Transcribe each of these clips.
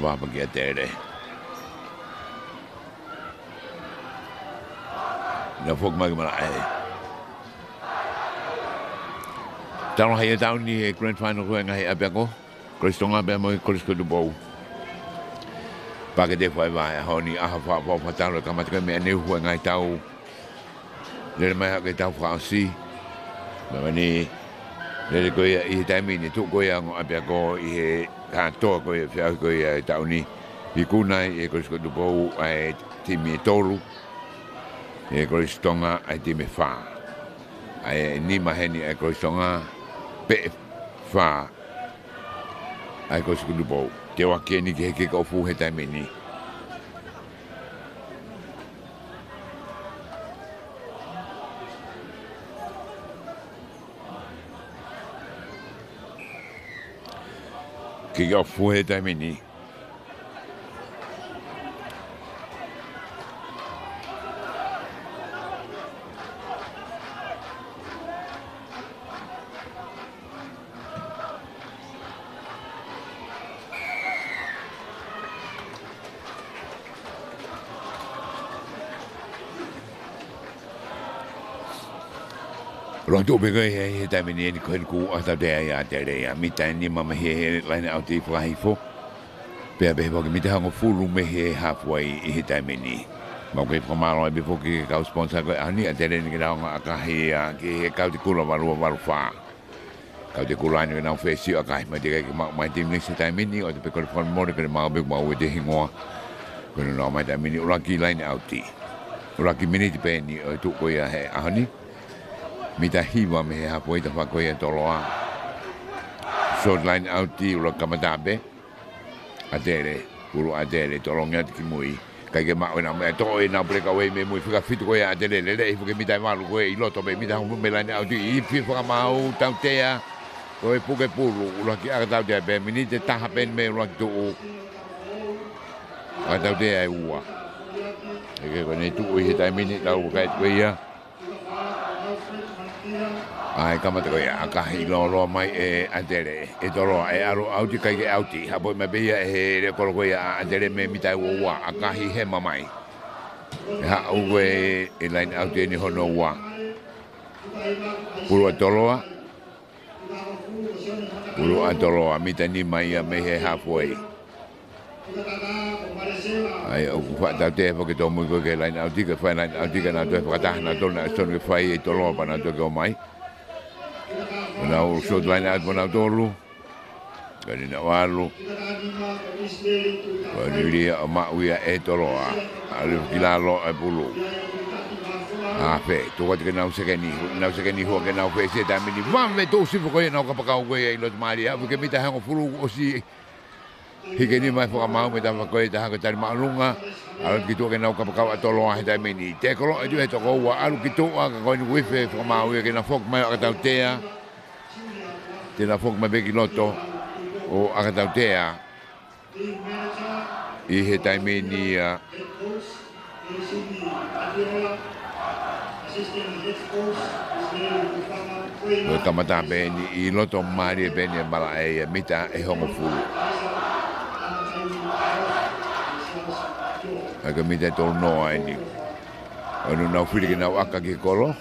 Papa get there. No folk magma. Down here down the grand final going ahead Abago. Tonga Bemo Tupou. Back at Teufaiva, honey, I have a town come at me and knew when I tell. Let me have it out for see. When he let it go, he time in took go young Abago, he can't talk with Falco Towny. He could not, he goes to Tupou, I Timmy Toru. He goes Tonga, I Timmy Fa. I need my henny, I go Tonga, Pet Fa. I go to Tupou. Te wa ke ni ke ko fu he tai meni. Ke ko fu he tai meni. Long to be here, time in the Kuku, after there, there, meet any mamma here, line out the fly for. Baby, meet a full room here halfway, hit time in the. Monkey from our before Kika sponsor, Annie, and then get down a Kahia, Kautikula, Varufa. Kautikula, and now face you a guy, my team next time in the or the pickle from Monica Malbig with the Himo. When know my time in the lucky line out tea. Lucky minute penny or took away a honey. Mita hiwa me halfway to Fakoya Toloa. Short line out the Rokamadabe. Adere, Uru Adere, Tolongat Kimui. Kagema, when I'm at all in a breakaway, me with a fit way at the lady, if we get my way, lot of me down Melan out the if you from out out there. Go a Pugapuru, lucky out there, but we need the Tahapen may rock to out there. I was. When I took it, I mean it out right way. I come at the way, I can't know my adere, it all out the kage outi, how about my beer, a colway, and then maybe I will walk, I can't hear my mind. How away a line out any honoa. Puro Toloa Puro Atoloa, meet any my may halfway. I got out there for the Tomugo line out, dig a fine line out, dig another Fatana, don't turn the fire to Loba, and to go my. Now, short line out one out Dolu. Got in a wallow. But really, we are Etoloa. I live Gilalo, a Bulu. Fe, tu wat ke nau sekeni ho ke nau fe se ta mini van me to si ko nau ka pakau ko e lot maria porque mi ta hango fulu o si hikeni mai fo mau me ta ko ta ha ta malunga al ki to ke nau ka pakau atolo ha ta mini te ko e tu e to ko wa al ki to ka ko ni wife fo mau ke na fok mai ka ta tea te na fok mai be ki loto o ka ta tea I he ta mini o kamata beni I loto mari beni mala e mita e hongo fulu aga mita to no ai ni onu na fili ke na aka ke kolo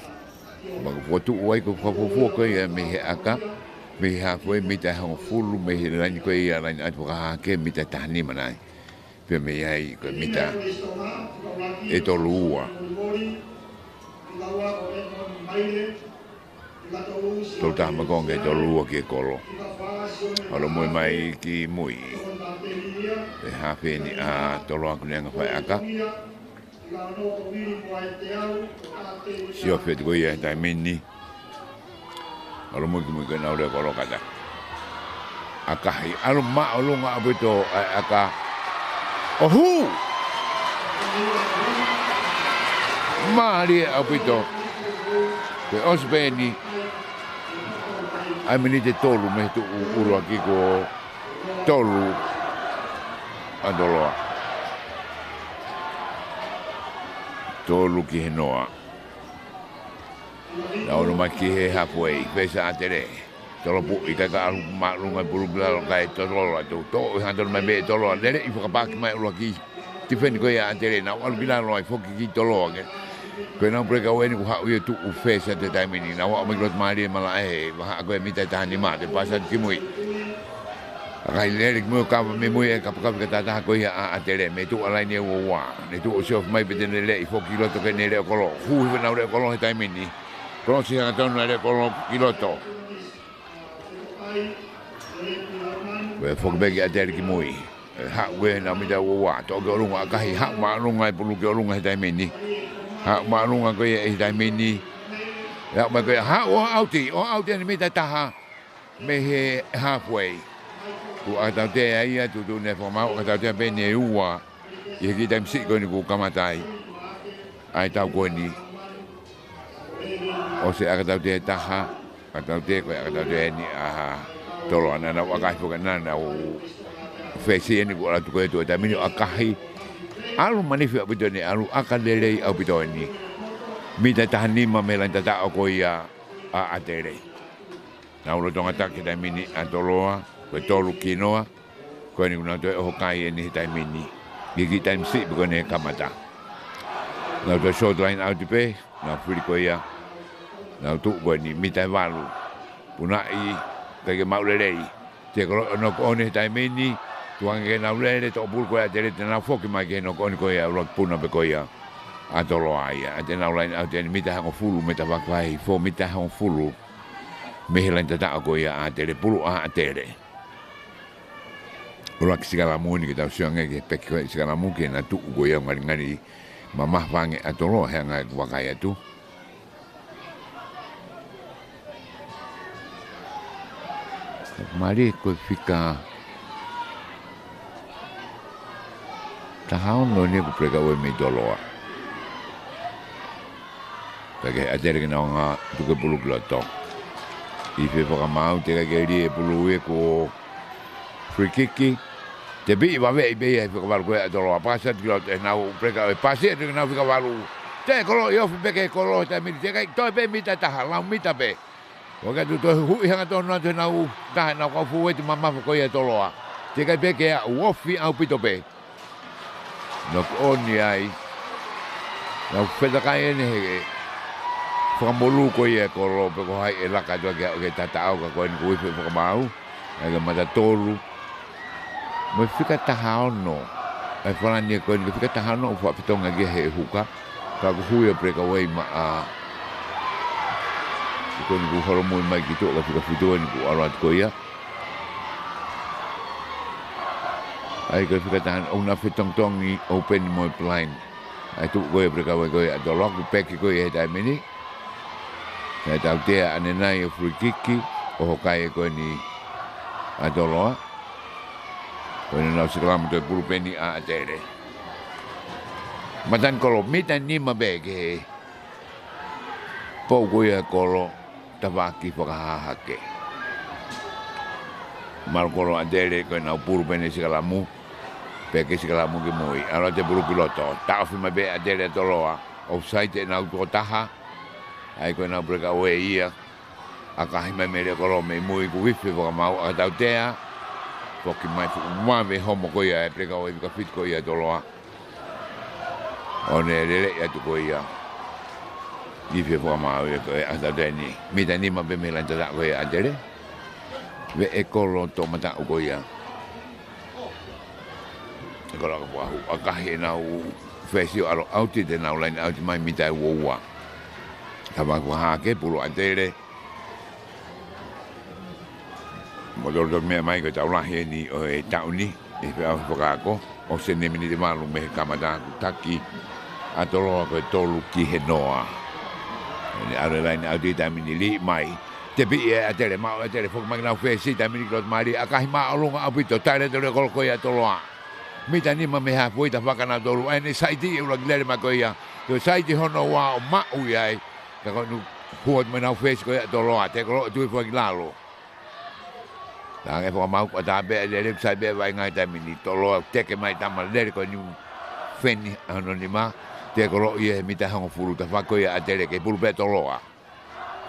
ma ko tu wai ko fu ko e me aka me ha foi mita hongo fulu me he rani ko ia rani atu ka ke mita tani manai pe me ai ko mita e to lua Tol tama konge to lua ke kolo. Alo moi mai ki mui. E hape ni a tolo aku nenga fai aka. Sio fet ko ia tai mini. Alo moi ki mui ke nau le kolo kata. Aka hi alo ma alo nga abeto aka. Ohu! Mari abeto. Pe osbeni ai meni te tolu me tu uru aki ko tolu adoloa tolu ki he noa na ono ma ki he halfway pesa atere tolo pu I kaka alu malunga puru blalo kai tolo atu to handol me be tolo lere I whakapaki mai uru aki tifeni ko ia atere na alu bilalo ai foki ki tolo ake Koe nau preka weni ku hau ia tu u fesa te taimini. Na wak miklot maari mala e. Waha koe mita tahani maa te pasat ki mui. Akai lerik mui kapa me mui e kapakapi kata taha koe ia a atere. Me tu alai ne ua. Ne tu o siof mai pete ne lei. Fo kiloto ke ne leo kolo. Hu hiwe nau leo kolo he taimini. Kolo si hanga tonu na leo kolo kiloto. Koe fo kibeki atere ki mui. Hak koe nau mita ua. Toke olunga akahi. Hak maa olunga e pulu ke olunga he taimini. Ha malunga ko e dai mini ya ma ko ha o auti ni me taha me he halfway ku ata te ai tu ne forma o ata te bene ua ye ki dam si ko ni ku kamatai ai ta ko ni o se ata te taha ata te ko ata te ni a tolo ana na wa ka fo kana na o fesi ni ko ata ko to ta mini akahi Alu manifi abitoni alu akalele abitoni. Mita tahani mamela tata o ia a atere. Na ulo Tongatapu ta mini atoloa, ko tolu kinoa, ko ni una to o kai ni ta mini. Gigi time si ko ne kamata. Na to short line out pe, na furi ko ia. Na tu ko ni mita valu. Puna I ke maulelei. Te ko no ko ne ta mini. Tuang ke na ule to bul ko atere te na foki mai ke no ko ia lo puna pe ko ia atolo ai ate na ule ate mita ha fulu meta vakai fo mita ha fulu me hela tata ko ia atere pulu a atere ula kisigala muni ke ta siange ke pe ko sigala mu ke na tu ko ia ngari mama vange atolo ha nga vakai atu mari ko fica Tahau no ni ku preka we me doloa. Pake atere ke na nga tuke pulu kloto. I fe foka mau te ka geri e pulu e ko free kicki. Te bi va ve be e foka valu ko doloa pasa kloto e na preka e pase te na foka valu. Te kolo yo fe ke kolo te mi te ka to be mi ta taha la mi ta be. Ko ka tu to hu hanga to na te na u ta na ko fu e te mama ko e doloa. Te ka be ke u ofi au pito be. No oni ai no peda kai ne he famolu ko ye ko ro pe ko hai e la ka do ke tata o ko ni ko pe ko mau e ga mata tolu mo fika ta ha no e fala ni ko ni fika ta ha no fa pitonga ge he huka ka ko hu ye pre ka wei ma a ko ni ko horo mo mai ki to ka fika fito ni ko ara ko ya ai ko fika tan una fitong tong ni open mo plan ai tu koe preka koe atolo ku peki koe he tai mini kai tau te ane nai o free kiki o hokai koe ni atolo koe ni nau sikalamu toi pulu peni a atere matan kolo mita ni mabeke he pou koe kolo tawaki whakahahake mal kolo atere koe nau pulu peni sikalamu peke sikalamu ki mui alo te pulu piloto tau whima be atere atoloa o saite nau tō taha ai koe nau preka oe ia a kahi mai mere kolo me mui ku wifi whakamau a tau tea whaki mai whukumame homo koe ia e preka oe vika fit koe ia toloa o ne lele ia tu koe ia wifi whakamau ia koe a tau tea ni mita nima be me lantata koe ia atere ve e kolo tō mata u koe ia e kolo ka puahu a kahi e nau whesio alo auti te nau laini auti mai mita e uoua tawaku hake pulu atere modoro mea mai ko tau lahi ni o e tauni e whea whakako o se ne mini te malu me he kamataku taki atoloa ko e tolu ki he noa ni are laini auti ta mini li mai te pi e atere mao atere whaka mai nau whesi ta mini klot mari a kahi maa olunga apito taire tole kolo koe atoloa mita nima me hapui ta whakana tolu ai ni saiti e ulang lere ma koe ia to saiti hono wa o mau iai ka ko nu puot me nau whesi koe atoloa te kolo tui whaki lalo ta nge whakamau ko ta be lere sai be vai ngai ta mini toloa teke mai tama lere ko ni feni anonima te kolo ie mita hango fulu ta whako ia atere ke pulu pe toloa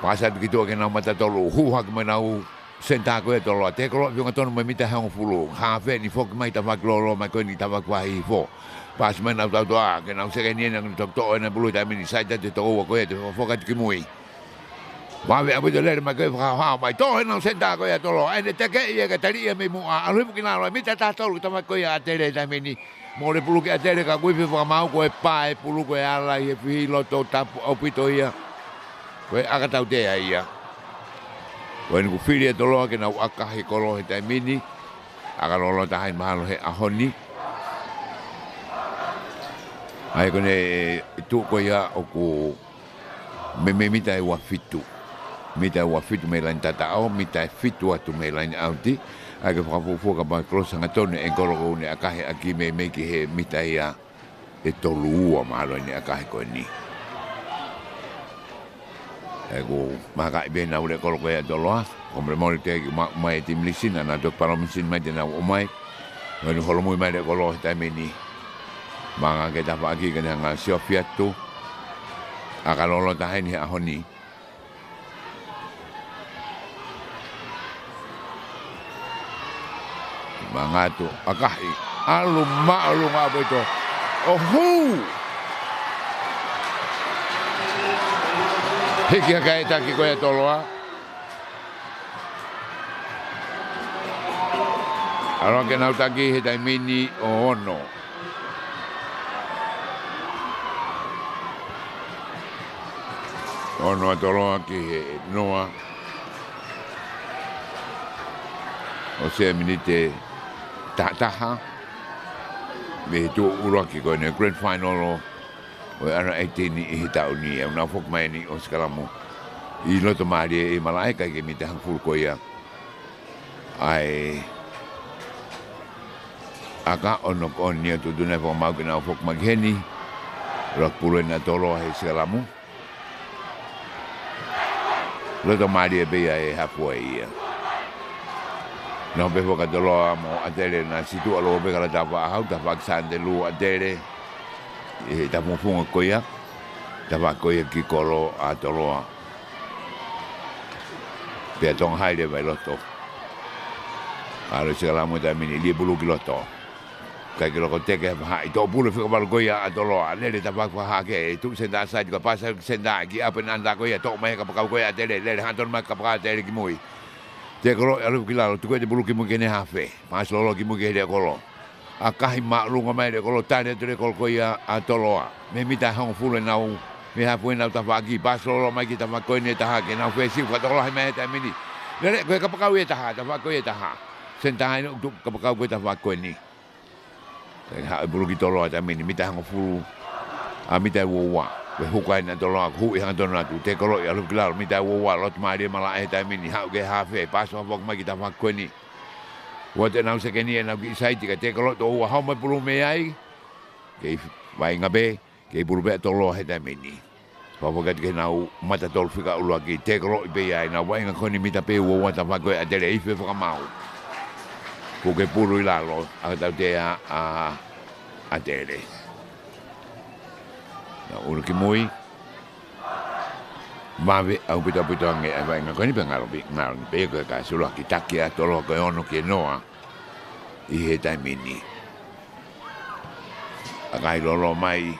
pasa ki to ke nau mata tolu hu hak me nau senta ko e toloa te kolo vinga tonu me mita hango fulu ha feni fok mai ta whak lolo mai ko ni ta whak wahi fo pas me nau tau toa ke nau seke nien ang tok to ena pulu ta mini sai ta te toa ko e te fokat ki mui Mawe abu de lere makai ha mai to he no senta ko ya tolo ene te ke ia ka tari me mu a lu ki na mi ta ta tolo ta ko ya tere ta meni mo le pulu ke tere ka ku fi fa mau ko e pa e pulu ko ala e fi lo to tapu o pito ia ko aka tau te ia ko ni ku fi le tolo ke na aka he kolo he ta meni aka lo ta hai mahalo he a honi ai ko ne tu ko ya o ku me mita e wa fitu mita wa fitu me lain tata au mita fitu atu me lain auti ai ka whakafufu ka mai klosa ngatone e kolo ne akahe aki me ki he mita ia e tolu ua mahalo ne akahe koe ni e ko maka ibe na ule kolo koe atoloa komre mori te mai tim lisina na dok paromisin mai te na o mai ngani holo mui mai le kolo hita me ni manga ke tapa aki ka nga siofiatu akalolo tahay ni ahoni mga to akahi alu nga ba ito ohu hiki kaya taki ko ya toloa aron ke nau taki hitai mini o ono ono atoloa ki he noa o se minite taha me tu uraki ko ne grand final o ana 18 ni hitau ni e na fok mai ni o skalamu I loto mari e malaika ke mi te hangful ko ia ai aka ono ko ni tu dune fo mau ke na fok mageni rak pulu na tolo he skalamu loto mari e be e halfway ia no be foka dolo mo atere na situ alo be kala tapa hau tapa sande lu atere e tapu funga koia tapa koia ki kolo a tolo pe tong haile vai loto alo sila mo da mini li bulu ki loto kai ki loko teke ha i to bulu fika bal koia a tolo lele tapa fa ha ke tu senda sa ka pasa senda ki apen anda koia to mai ka pa koia atere lele hanton ma ka pa atere ki mui te kolo alu kilalo tu ko te bulu ki mo kene hafe mas lolo ki mo ke de kolo akahi ma lunga mai de kolo tane te kolo ko ia atoloa me mita hong fulu na me ha fu na ta vagi pas lolo mai ki ta ma ko ne ta ha ke na fe si ko tolo mai ta mini le ko ka pa ka ta ha ta va ko ta ha sentai no ka pa ka ta va ko ni te ha bulu ki tolo ta mini mita hong fulu Amita wowa. We hukai na tolo aku hu hang tona tu te kolo ya lu kila mita wowa lot mari mala e ta mini ha ge ha fe paso vok ma kita fa koni. Wa te nau se keni na ki sai tika te kolo to wa ha ma pulu me ai. Ke vai ngabe ke pulu be tolo he ta mini. Pa vogat ke nau mata tol fika ulu ki te kolo be ai na wa nga koni mita pe wowa ta fa ko a dele ife fa mau. Ko ke pulu ila lo a ta te a dele. Na ulu ki mui mave au pita nge ai nga koni pe ngaro pe ka sula ki takia tolo ko ono ki noa I he tai mini akai lolo mai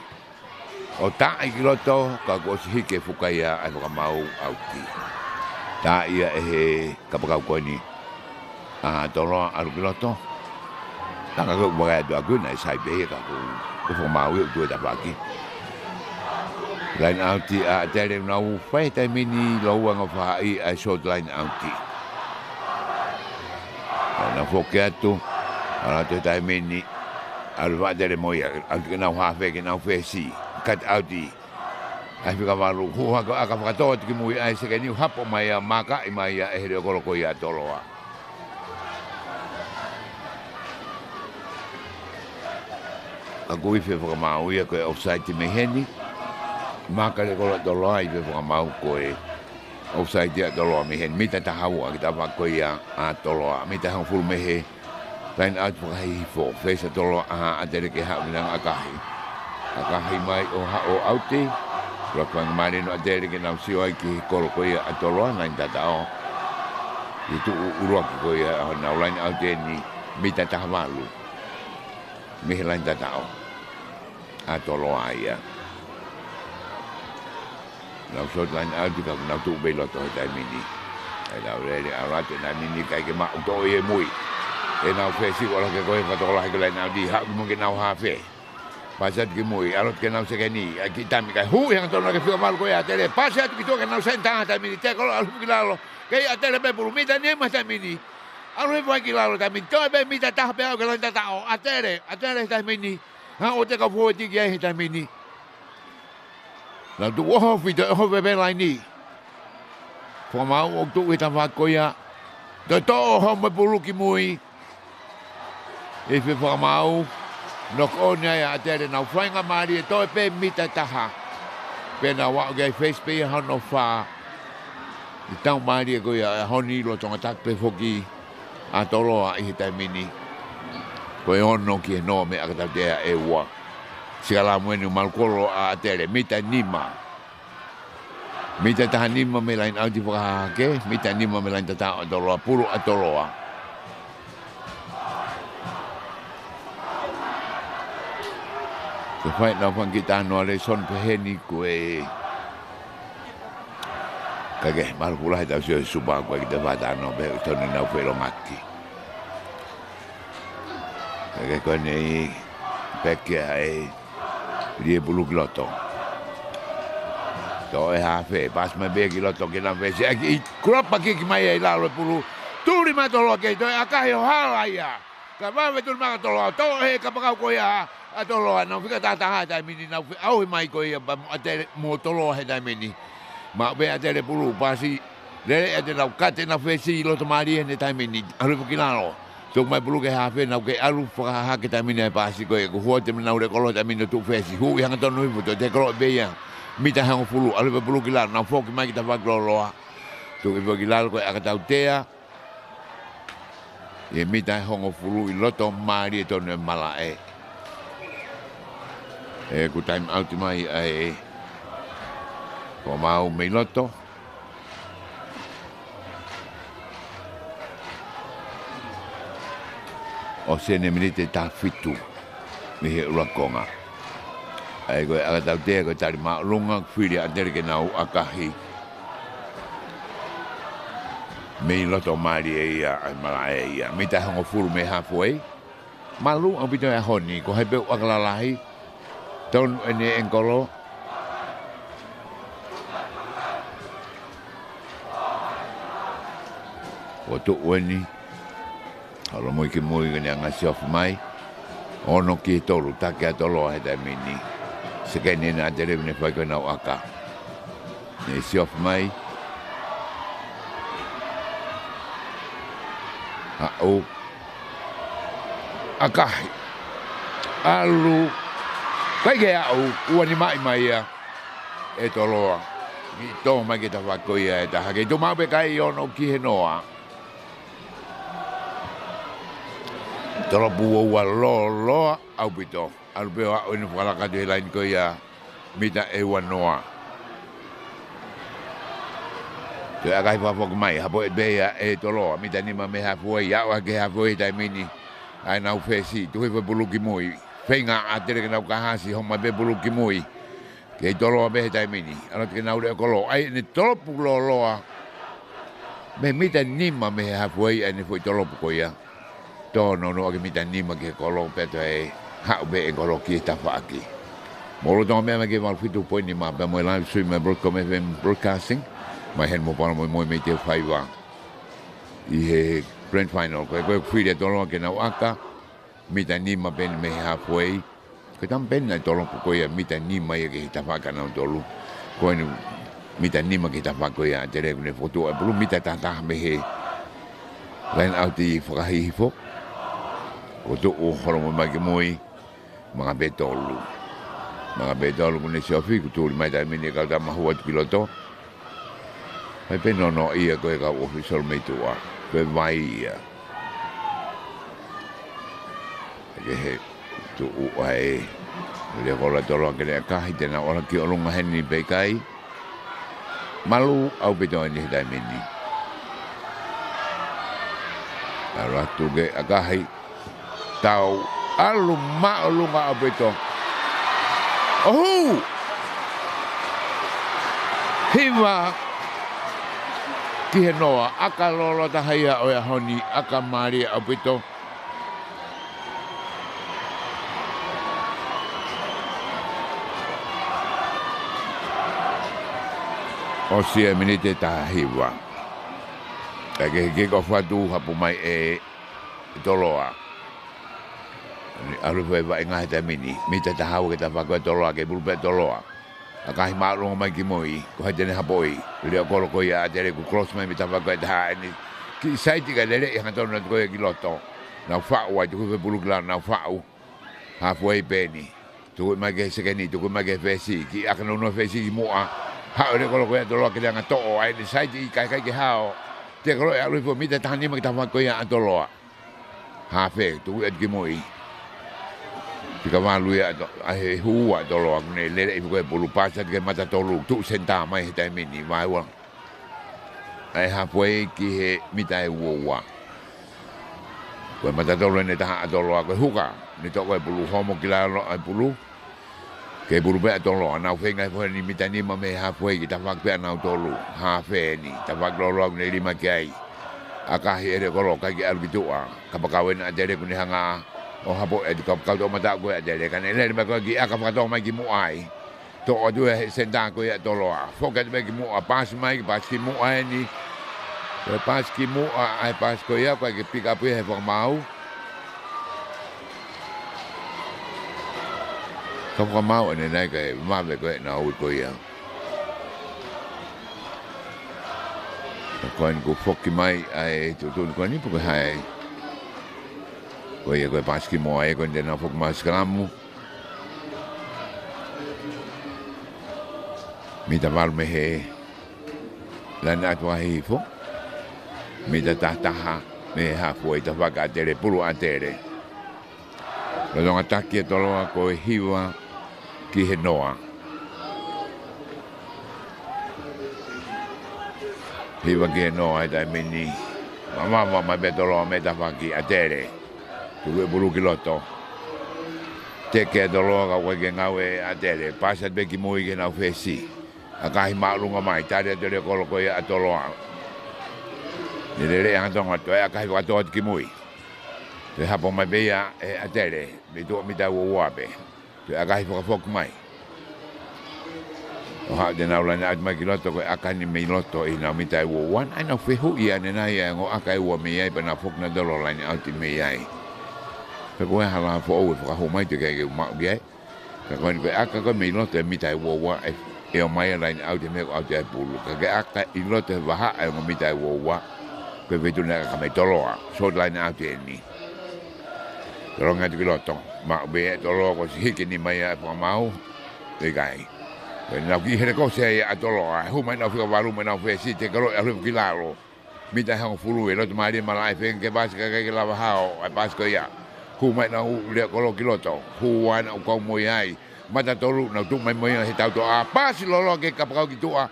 o ta I ki loto ka ko si ke fukaya ai ka mau au ki ta ia he ka pa ko ni tolo alu ki loto ta ka ko ba do aku na sai be ka ko mau tu ta ba ki Lain auti a tele na u fai tai mini lo nga fa I short line auti. Na fokeatu ala te tai mini al va tele moia al que na ha fe que na fe si kat auti. Ai fica valu hu ha ka fa to ki mui ai se que ni hapo mai maka I mai e re ko ko ia toloa. A goi fe fa mau ia ko offside me heni. Maka le kola to loa I ve fa mau ko e offside dia to loa me hen mita ta hawa kita fa ko ia a to loa mita han full me he line out for hi fo face to loa a dele ke ha nang akahi mai o ha o auti lo pa mari no dele ke na si oi ki ko ia a to loa nang ta o itu uro ko ia na line out ni mita ta hawa lu me line ta o a to loa ia Now short line out ka na tu be lo to ta mini. Ai la re a rate na mini kai ke ma to e mui. E na fe si ko la ke ko fa to la ke line out di ha mo ke na ha fe. Pasat ke mui a ke na se ke ni a ki tam ka hu yang to na ke fi mal ko ya tele. Pasat ki to ke na senta ta mini te ko al ki la lo. Ke a tele be puru mi ta ni ma ta mini. A lo fa ki la lo ta mini to be mi ta ta be o ke la ta o a tele ta mini. Ha o te ka fo ti ke ta mini. Na tu ho fita ho be lai ni. Fo mau o tu ita va koia. To ho me pulu ki mui. E fe fo mau no ko nya ya tere na fanga mari to pe mita taha. Pe na wa ge face pe ha no fa. I tau mari ko ya honi lo Tongatapu pe foki a tolo a I ta mini. Ko ono ki no me aka te e wa. Sigala mwenu malkolo a tere mita nima. Mita taha nima me lain auti whakahake, mita nima me lain tatao atoloa, puru atoloa. Ke whai na whangita noa le son peheni koe. Kage, malkula heta usio supa koe kita whata noa pehe toni nau whelo maki. Kage koe nei pekea e rie bulu kiloto. To e ha fe, pas me be kiloto ke na fe. I kropa ki mai e lalo pulu. Turi ma tolo ke to akahi o hala ia. Ka va ve tu ma tolo. To e ka pa ko ia a tolo no fika ta ta ta mini na au mai ko ia ba ate mo tolo he da mini. Ma be ate le pulu pasi le ate na kate na fe si lo to mari ne ta mini. Alu kinalo. So mai pulu ke ha fe na ke alu fa ha ke ta mini pasi ko e ko hote na ure kolo ta mini tu fe si hu yang to no fu te kolo be ia. Mita hang fulu alu be pulu kilar na fo ki mai kita va gloloa. Tu ke kilar ko aka tautea. E mita hang fulu I loto mari to ne mala e. E ku time out mai e. Ko mau me loto. O se ne minite ta fitu. Mi he ulakonga. Ai ko aka tautea ko tari ma lunga fili atere ke nau akahi. Me loto mari e ia ai mala e ia. Mita hango furu me halfway. Malu ang pito e honi ko hebe wakalalahi. Ton ene engkolo. O tu weni. Halo moi ki moi ngani anga siof mai. Ono ki tolu take atolo he te mini. Sekene na tere ne fai ko na aka. Ne si of mai. O aka. Alu. Kai ge au uani mai ia. E toloa. Mi to mai ke ta wako ia e ta hake. Tu mau pe kai ono ki he noa. Tolopu ua lo au pito. Alu pe wa unu whalaka te lain ko ia. Mita e ua noa. Te akai whawhok mai. Hapo e bea e toloa. Mita nima me hafua ia. Wa ke hafua i tai mini. Ai nau whesi. Tuhi wha buluki mui. Whenga a tere ke nau kahasi. Homa be buluki mui. Ke toloa be he tai mini. Ano te ke nau leo kolo. Ai ne tolopu lo loa. Me mita nima me hafua i. Ai ne fui tolopu ko ia. Tono no ke mita nima ke kolo peto e. Hau be e kolo ki e tawhaaki. Molo tonga mea ke mal fitu point ni ma. Pe mo live stream me broadcasting. Mai hen mo pala mo me Teufaiva. I he grand final. Koe whiri tolo ke nau aka. Mita nima pen me halfway. Koe tam pen na tolo ko ia mita nima ia ke tawhaka nau tolu. Koe ni mita nima ke tawhaka ia te regu ne foto. E pulu mita tataha me he. Lain au ti whakahihifo. Ko to o horomo mai ke moi. Mga betolu. Mga betolu kune si ofi. Kutuli mai tai mini kau ta mahua tu piloto. Pai peno no ia koe kau official mei tua. Koe vai ia. Ke he tu uai. Lia kola tolo ke lea kahi tena ora ki olunga heni peikai. Malu au pito ni tai mini. Aratu ke akahi. Tau alu ma'olunga au pito. Ohu! Hiwa! Ki he noa, aka lolo tahaia o ia honi, aka maria au pito. O sia minite tahiwa. Ke ko fatu hapu mai e toloa. Alu fai vai ngai ta mini, mita tahau ke ta whakua toloa ke bulpe toloa. Akahi maalonga mai ki moi, ko hai tene hapoi. Leo kolo ko ia atere ku cross mai mita whakua ta hae. Ki saiti ka lele i hantonu na tukoia ki loto. Nau whau ai tuku fe bulu kila nau whau. Halfway peni. Tuku mai ke sekeni, tuku mai ke fesi. Ki akana unua fesi ki mua. Hao re kolo ko ia toloa ke leanga to'o. Ai ni saiti i kai kai ki hao. Te kolo ia alu fo mita tahanima ki ta whakua ia atoloa. Hafe, tuku et ki moi. Pika walu ia he hua tolo aku ne lele i koe pulu pasat ke mata tolu tu senta mai he tai mini vai wa ai halfway ki he mita e uoa koe mata tolu ne taha tolo aku huka ni to koe pulu homo kila lo ai pulu ke pulu pe tolo na fenga fo ni mita ni ma me halfway ki ta fak pe na tolu hafe ni ta fak lo ne lima kai aka here kolo ka ki albitua kapakawen ajere kuni hanga o hapo e kau to mata ko e dele kan ele ba ko gi aka fa to mai gi mu ai to o du e senta ko e to loa fo ka be gi mu a pas mai pas ki mu ai ni e pas ki mu ai pas ko ia ko gi pick up e for mau ko ko mau ne nai ko ma be ko na u ko ia ko en ko foki mai ai to ko ni ko hai Koe koe paski moa e koe tena whuk maskaramu. Mita walu me he lana atua hifo. Mita tahtaha me hafu e ta whaka atere, puru atere. Lodonga taki e toloa koe hiwa ki he noa. Hiwa ki he noa e tai mini. Mama me betoloa me ta whaki atere. Tuwe bulu ki loto. Te ke doloa ka koe ke ngau e atere. Pasat be ki mui ke nau whesi. A kahi maalunga mai. Tare atere kolo koe a toloa. Ni lere hantonga toe a kahi watoa ki mui. Te hapo mai beia e atere. Me tua mita ua wape. Te a kahi whakafok mai. O hao de nau lana at mai ki loto koe a kani mei loto i nau mita ua wan. Ai nau whehu ia nena ia ngo a kai ua mei ai pa na fok na dolo lani auti mei ai. Pe koe hala fo o whakaho mai te kei ke umau ki ai. Kakoin ko aka ko me no te mitai wo e o mai line out me out te pulu ka aka I no te vaha e mo mitai wo ko vetu na ka me toloa so line out ni ronga te loto ma be tolo ko si ke ni mai pa mau e gai na ki here ko se a toloa hu mai na fika valu mai na fe si te ko a ru ki lalo mitai hang fulu e no te mai mai fe ke bas ka ke la hao ai pas ko ya hu mai na u le ko ki loto hu wa na ko mo ai mata tolu na tu mai mai he tau to a pas lo ke ka pa ki tu a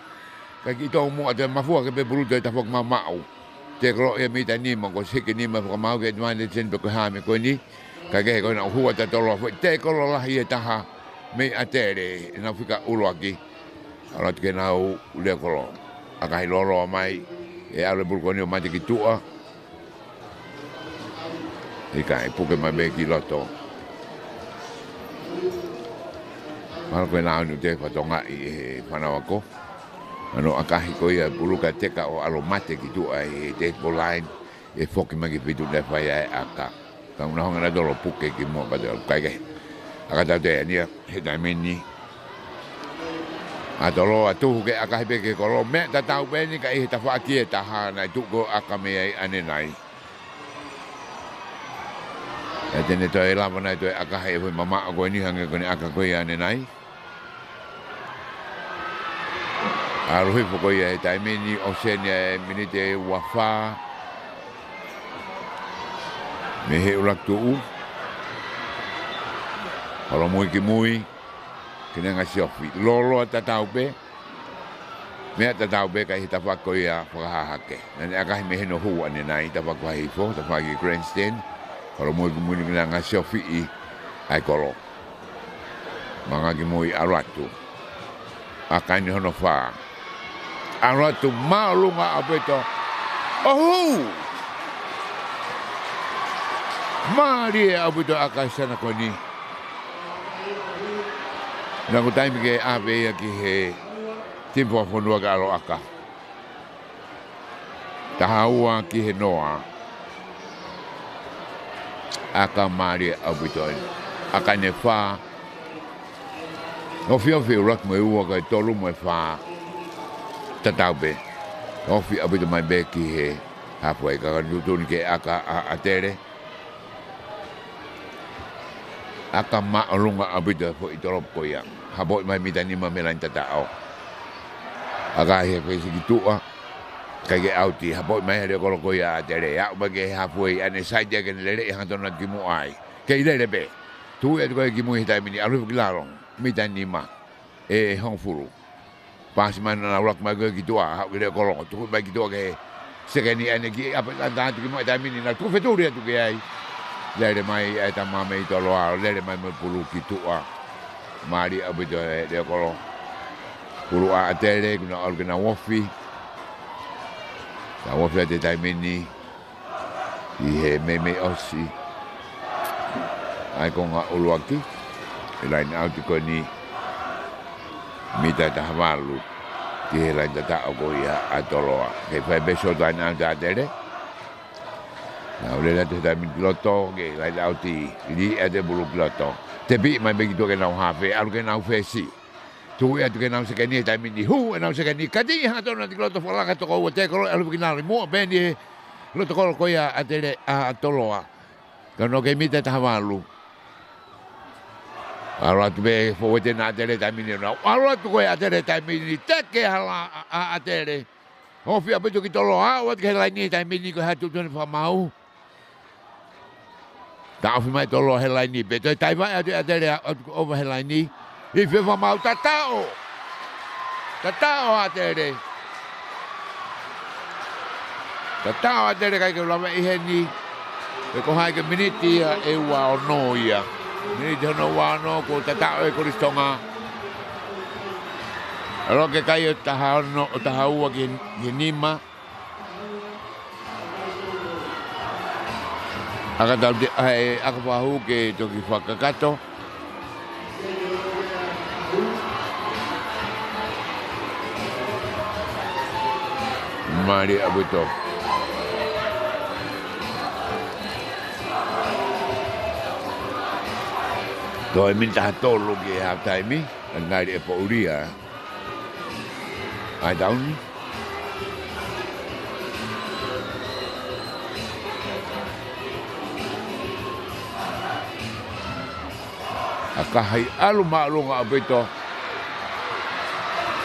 ka ki to mo ate mafua ke pe bulu te ta fok ma mau te ko e mitai ni mo ko se ke ni ma ko mau ke mai le sen ko ha me ko ni ka ke ko na hua ta tolo te ko lo la hi ta ha me atere na fika ulo aki ala ke na u le ko aka hi lo mai e ale bul ko ni ma te ki tua e kai puke mai be ki loto mal ko na nu te Tonga I Whanawako ano aka hi ko ia buluka teka o alo mate ki tua e te line e foki mai ki pitu le fai aka tau na honga na dolo puke ki mo ba de kai ke aka ta te ni he dai meni a dolo a tu ke aka be ke ko me ta tau be ni ka I ta fa ki ta ha na tu go aka me ai ane nai e tene to e lava na to aka he mama go ni hanga ko ni aka ko ia ane nai a rohi po ko ia ta meni o senia minite wafa me he ulak tu alo mui ki mui kena ngasi ofi lolo ta tau be me ta tau be ka hita fa ko ia fa hake na aka me he no hu ane nai ta fa ko hi fo ta fa ki grandstand alo mui ki mui kena ngasi ofi I ai kolo manga ki mui aratu aka ni hono fa aratu malunga abeto oh Maria abuto akasana ko ni na ko taimi ke ave ki he timpo fonua galo aka tahaua ki he noa aka Maria abuto aka ne fa ofi rak mo ua ka tolu mo fa tataube ofi abuto mai be ki he halfway ka nutun ke aka atere aka maalunga abida po itorop ko yang habot mai mitani mamelan tatao aga he ko sigitua kage auti habot mai le ko ya tere ya bage halfway ane saja ke le han tona kimu ai ke ile be tu e ko kimu hita mini alu gilarong mitani ma e hongfuru pas man na ulak mago gitua ha le ko tu ba gitua ke sekeni ane ki apa tanda kimu ta mini na tu feturia tu ke ai lere mai e ta mame I tolo a lere mai me pulu ki tua mari abito de kolo pulu a tele kuna organa wofi ta wofi te tai mini I he me osi ai konga uluaki line out ko ni mita ta havalu ki he line ta ko ia a tolo a ke fa beso line out a tele na ole la te ta mi loto ke lai auti li e de bulu loto te bi mai be to ke na ha fe alu ke na fe si tu e to ke na se ke ni ta mi ni hu na se ke ni ka di ha to na loto fo la ka to ko te ko alu ke na mo be ni loto ko ya atele a toloa ka no ke mi te ta valu ala tu be fo te na atele ta mi ni na ala tu ko ya atele ta mi ni te ke hala atele o fi abeto ki toloa o ke lai ni ta mi ni ko ha tu tu fa mau ta fi mai tolo helai ni be tai vai ate over helai ni I fe fa mau tatao atere kai ke lava I he ni e ko hai ke miniti e wa no ia ni no wa no ko tatao e ko Tonga alo ke kai ta no ta haua ke nima aka tau te aka pahu ke toki whakakato. Mari abuto. Toi minta tolu ki half time ngari e po uria. Ai down. Akahai alu maalunga abito.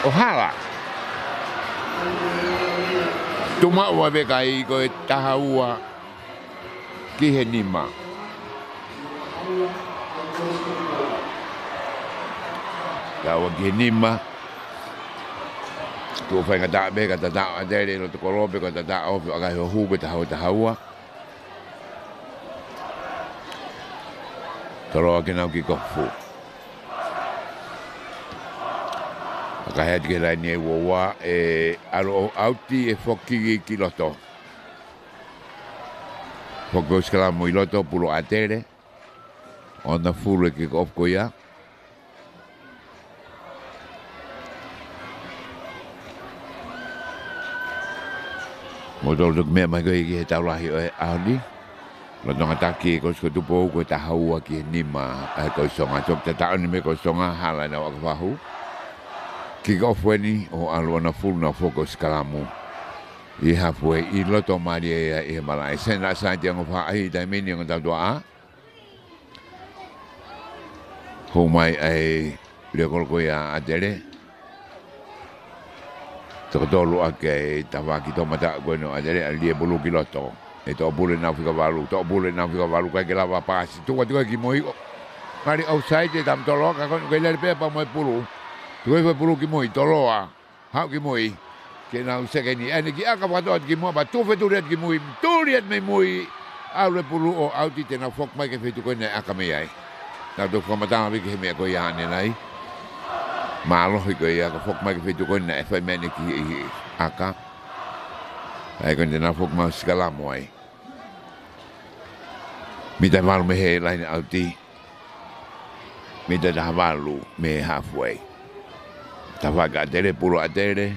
Ohala. Tuma ua kai ko tahaua ki he nima. Tawa ki he nima. Tuwhai ngata be kata ta adere no te korobe kata ta o aga ho hu be tahaua. Toro ke nau ki kofu. Akahai ke rai ni wa alo auti e foki ki loto. Foko skala mo loto pulo atere. Ona fulu ki kofu ya. Modal duk me mai ki he taulahi o ali. Lo Tongataki ko sko Tupou ko tahaua ki nima ko songa tok ta ni me ko songa hala na wa fahu. Ki go fweni o alona full na focus kalamu. I halfway I loto mari e malai sena sa te ngo fa ai dai meni ngo ta doa. Ho mai ai le ko ya adere. Totolu ake tawaki to mata ko no adere ali e bulu ki loto. E to bule na fika valu kai lava pasi tu ki moi mari outside tam tolo ka kon ke le pe pa moi pulu tu e pulu ki moi toloa ha ki moi ke na se ke ni ene ki aka pa to ki mo ba tu fe tu ret ki moi tu ret me moi au le pulu o auti te na fok mai ke fe tu ko ne aka me ai na do ko mata vi ke me ko ya ne nai ma lo ko ya ko fok mai ke fe tu ko ne fe me ne ki aka ai kon na fok ma skala moi Mita malu me he lain auti. Mita dah malu me halfway. Tawaga atere puro atere.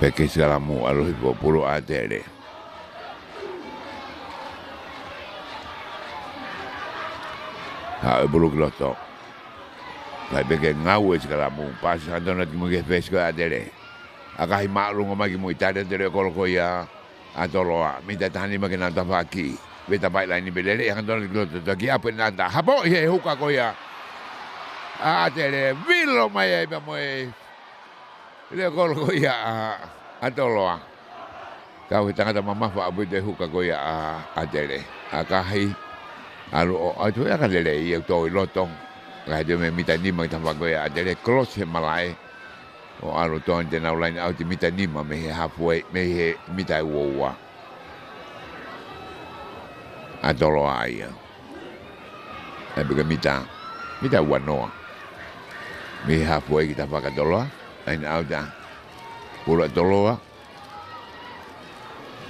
Peke salamu alohi po puro atere. Ha bulu kloto. Pai beke ngau e kalamu pas andona ki mo ke pesco adere akahi malu ngoma ki mo itare dere kolko ya atoloa mita tani ma ke na tafaki beta bai laini belele andona ki to ki ape na ta hapo he huka ko ya adere vilo mai e mo e le kolko ya atoloa kau tanga mama fa abu de huka ko ya adere akahi alo atu ya kadele ye to lotong Raja me mita ni mang tampa ko ya adere cross he malai o alo ton de na line out mita ni ma me halfway me he mita wowa adolo ai e bega mita wanoa me halfway kita pa kadolo line out da pura doloa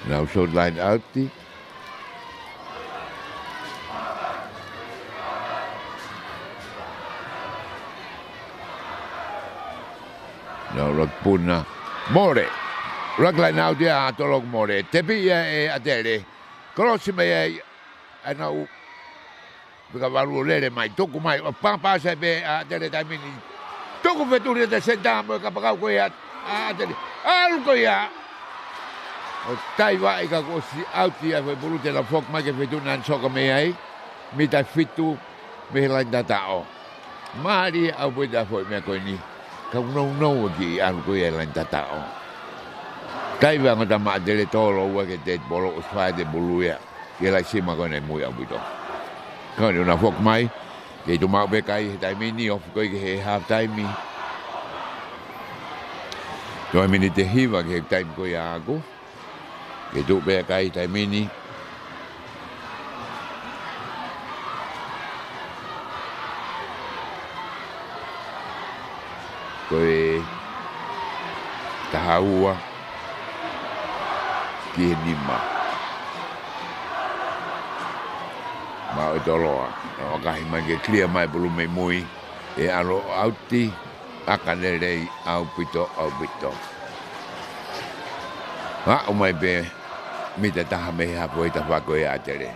now so line out ti no rag puna more rag line out dia tolong more tepi e adere cross me ana bega valu lere mai toku mai pa sa be adere tamini toku veturi de senta mo ka pa ko ya adere algo ya o taiva e ka ko si out ia foi bulu de la fok mai ke vetu nan soka me ai mi ta fitu me la datao mari au bo da foi me ko ni ka no ki algo ya la datao taiva ngata ma dele tolo wa ke te bolo o fa de bulu ya ke la sima ko ne mu ya buto ko ni una fok mai ke tu ma be kai tai mini of ko ke half time mi to mini te hiva ke time ko ya aku ke tu be kai tai mini koe tahaua ki nima ma o toloa o kahi mai ke clear mai bulu me mui e alo auti akanere au pito o mai be mita taha me hapo e tawhako e atere.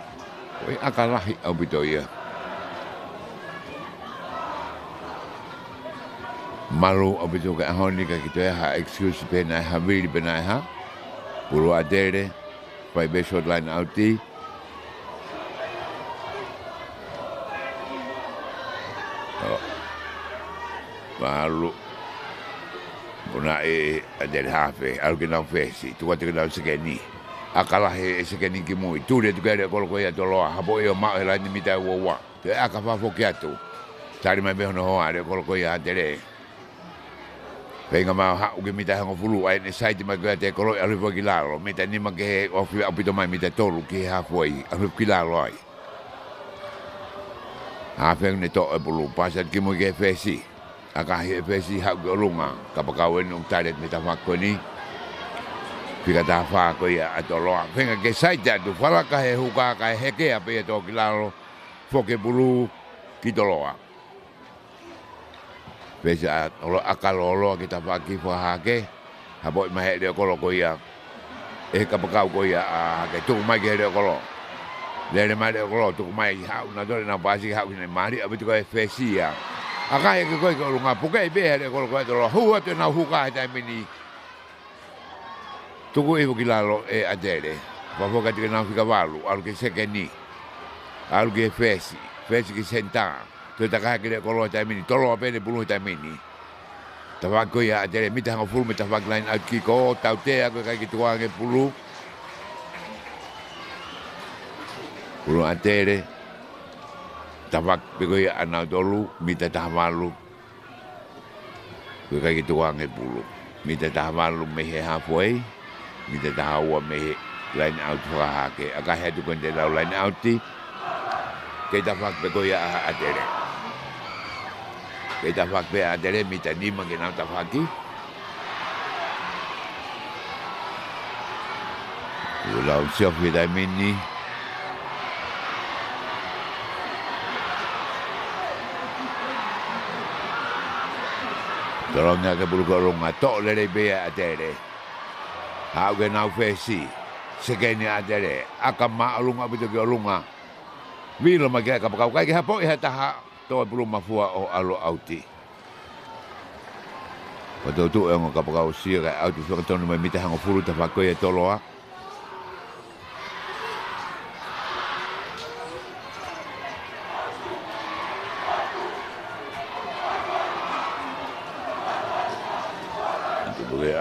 Oi akalahi au bito ia. Maru au bito ka ahoni ka kito e ha excuse pena e ha viri pena e ha. Puro atere, pai be short line auti. Maru. Una e atere hafe, algo não fez, tu vai ter que dar o seguinte. Akalahi e seguinte que muito, tu le tu quer colocar aí to loa, hapo eu mau ela ni mita wa. Te akafa fokiatu. Tari mai be no hoa, le colocar aí atere. Venga mau ha o que mita hango fulu ai ne site mai que te colo ali fo kilalo, mita ni ma que ofi apito mai mita tolu que ha foi, ali kilalo ai. Ha fe ne to e bulu, pasa que mo que fesi. Akahi e fesi hau ke olunga, kapakau e nung taret me tawhako ni. Pika tawhako ia atoloa. Whenga ke saita tu whalaka he huka ka he heke a pe e tō kilaro, whoke bulu ki toloa. Pesa akalo oloa ki tawhaki whahake, hapo i mahe reo kolo ko ia, e kapakau ko ia a hake, tuku mai ke reo kolo. Lere mai reo kolo, tuku mai hau, na tore na pasi hau ki nei mari, abitu ko e fesi ia. Akai ke koe ko lunga pukai be hele ko ko to hu ate na hu ka ta mini tuku e kilalo e adere va foka te na fika valu al ke sekeni al ke fesi ki senta to ta ka ke ko lo ta mini to lo pene bulu ta mini ta va ko ya adere mi ta ngoful mi ta va line out ki ko ta te a ko ka ki tua nge bulu adere tawak pego ya ana dolu mita tahmalu ko kai tu ang e bulu mita tahmalu me he halfway mita tahawa me line out for hake aka he tu konde la line out ti ke tawak pego ya atere ke tawak pe atere mita ni mangena tawaki la opción que da mini Tolonga ke bulu kolonga to le be atere. Hau ke nau fesi. Sekeni atere. Aka ma alunga bito ke alunga. Vilo ma ke kapakau kai ke hapo e taha to bulu mafua o alo auti. Pato tu e ngo kapakau sia ka auti so tonu mai mita hango furu ta fakoi e toloa.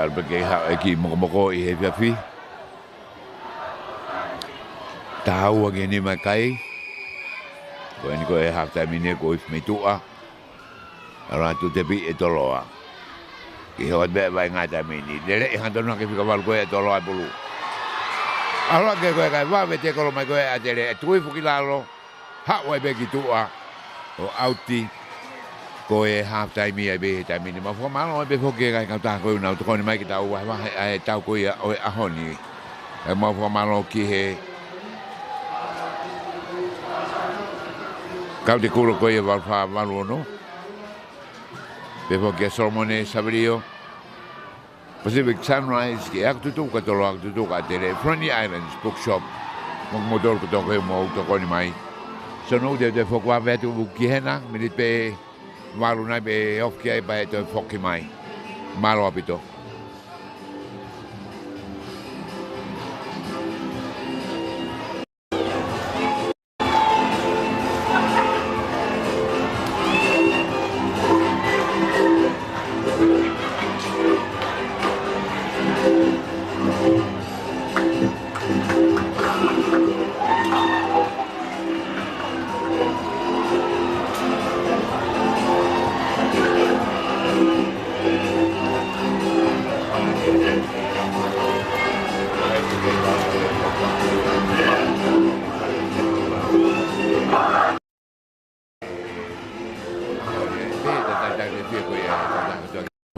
Albergue aqui moko I he fiafi. Tahu agi ni makai. Ko ni ko e half time ni ko if mitua. Ara tu te bi e toloa. Ki ho be vai ngata mini. Dere e hanto no ke fika val ko e toloa bulu. Ara ke ko ka va vete ko mai ko e atere. Tu fu kilalo. Ha wa be ki tua. O auti. Ko e half time I be time ni ma fo malo be fo ke ka ta ko na to ko ni mai ki ta wa e ta ko ia o ahoni e ma fo malo ki he ka de ko ko e va fa malo no be fo ke ceremonies sabrio Pacific Sunrise ki ak tu ka to lo tu ka tele Friendly Islands bookshop mo motor ko to ko ni mai so no de fo kwa vetu ki hena minute pe Malu nai be off kia ba to foki mai. Malo apito.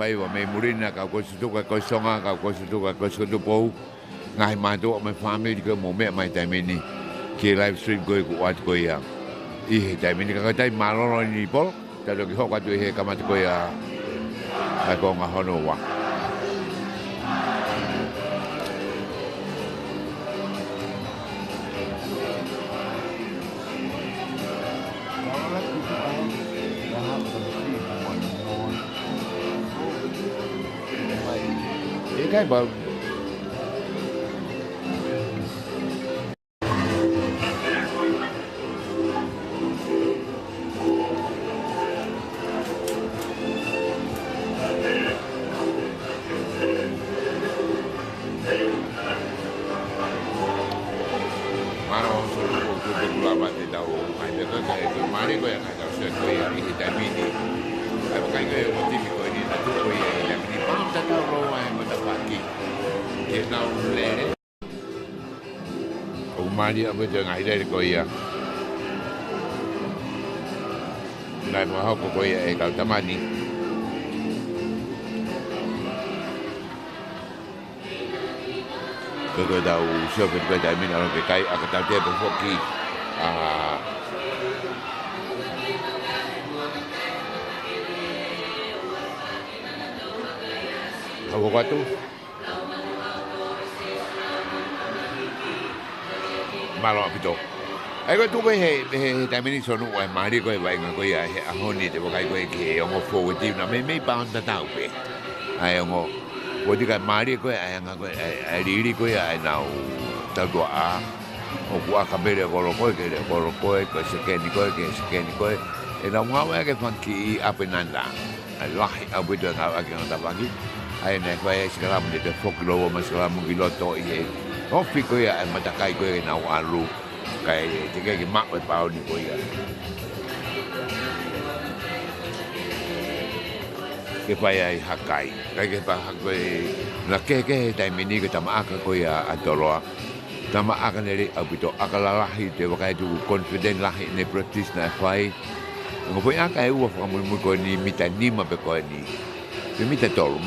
Teufaiva me murina ka ko sutuka ko songa ka ko sutuka ko Tupou ngai mato me family ko mo me mai tai mini ki live stream ko ku wat ko ya I tai mini ka tai malo ni pol ta do ki ho ka tu he ka mat ko ya ka ko nga hono wa kai ba Mari apa tu ngai dari koya. Nai mo hako koya e kau tamani. Kau tahu siapa kau dah min orang kai aku tahu dia berfoki. Kau buat tu. Malo pito. Ai ko tu he tamini sonu ai mari ko vai nga ko ya a honi te kai ko ke ngo fo ti na me pa on ta tau pe. Ai ngo wo ti ka mari ko ai nga ko ai ri ko ya na ta do a o ku a ka bere ko lo ko ko se ke ni ko e na nga wa ke fan ki a pe nanda. Ai lahi a bu de nga a ke ta bangi. Ai ne ko ai skala mo de fo kilo mo skala mo giloto i Ofi ko ya matakai ko na alu kai tiga ki mak pau ni ko ya. Ke pai ai hakai. Kai ke pa hakai na ke tai mini ko tama aka ko ya atoloa. Tama aka neri abito akala lahi te wakai tu confident lahi ne practice na fai. Ngo pai aka e u fa mo ko ni mitani ma pe ko ni. Ke mita tolu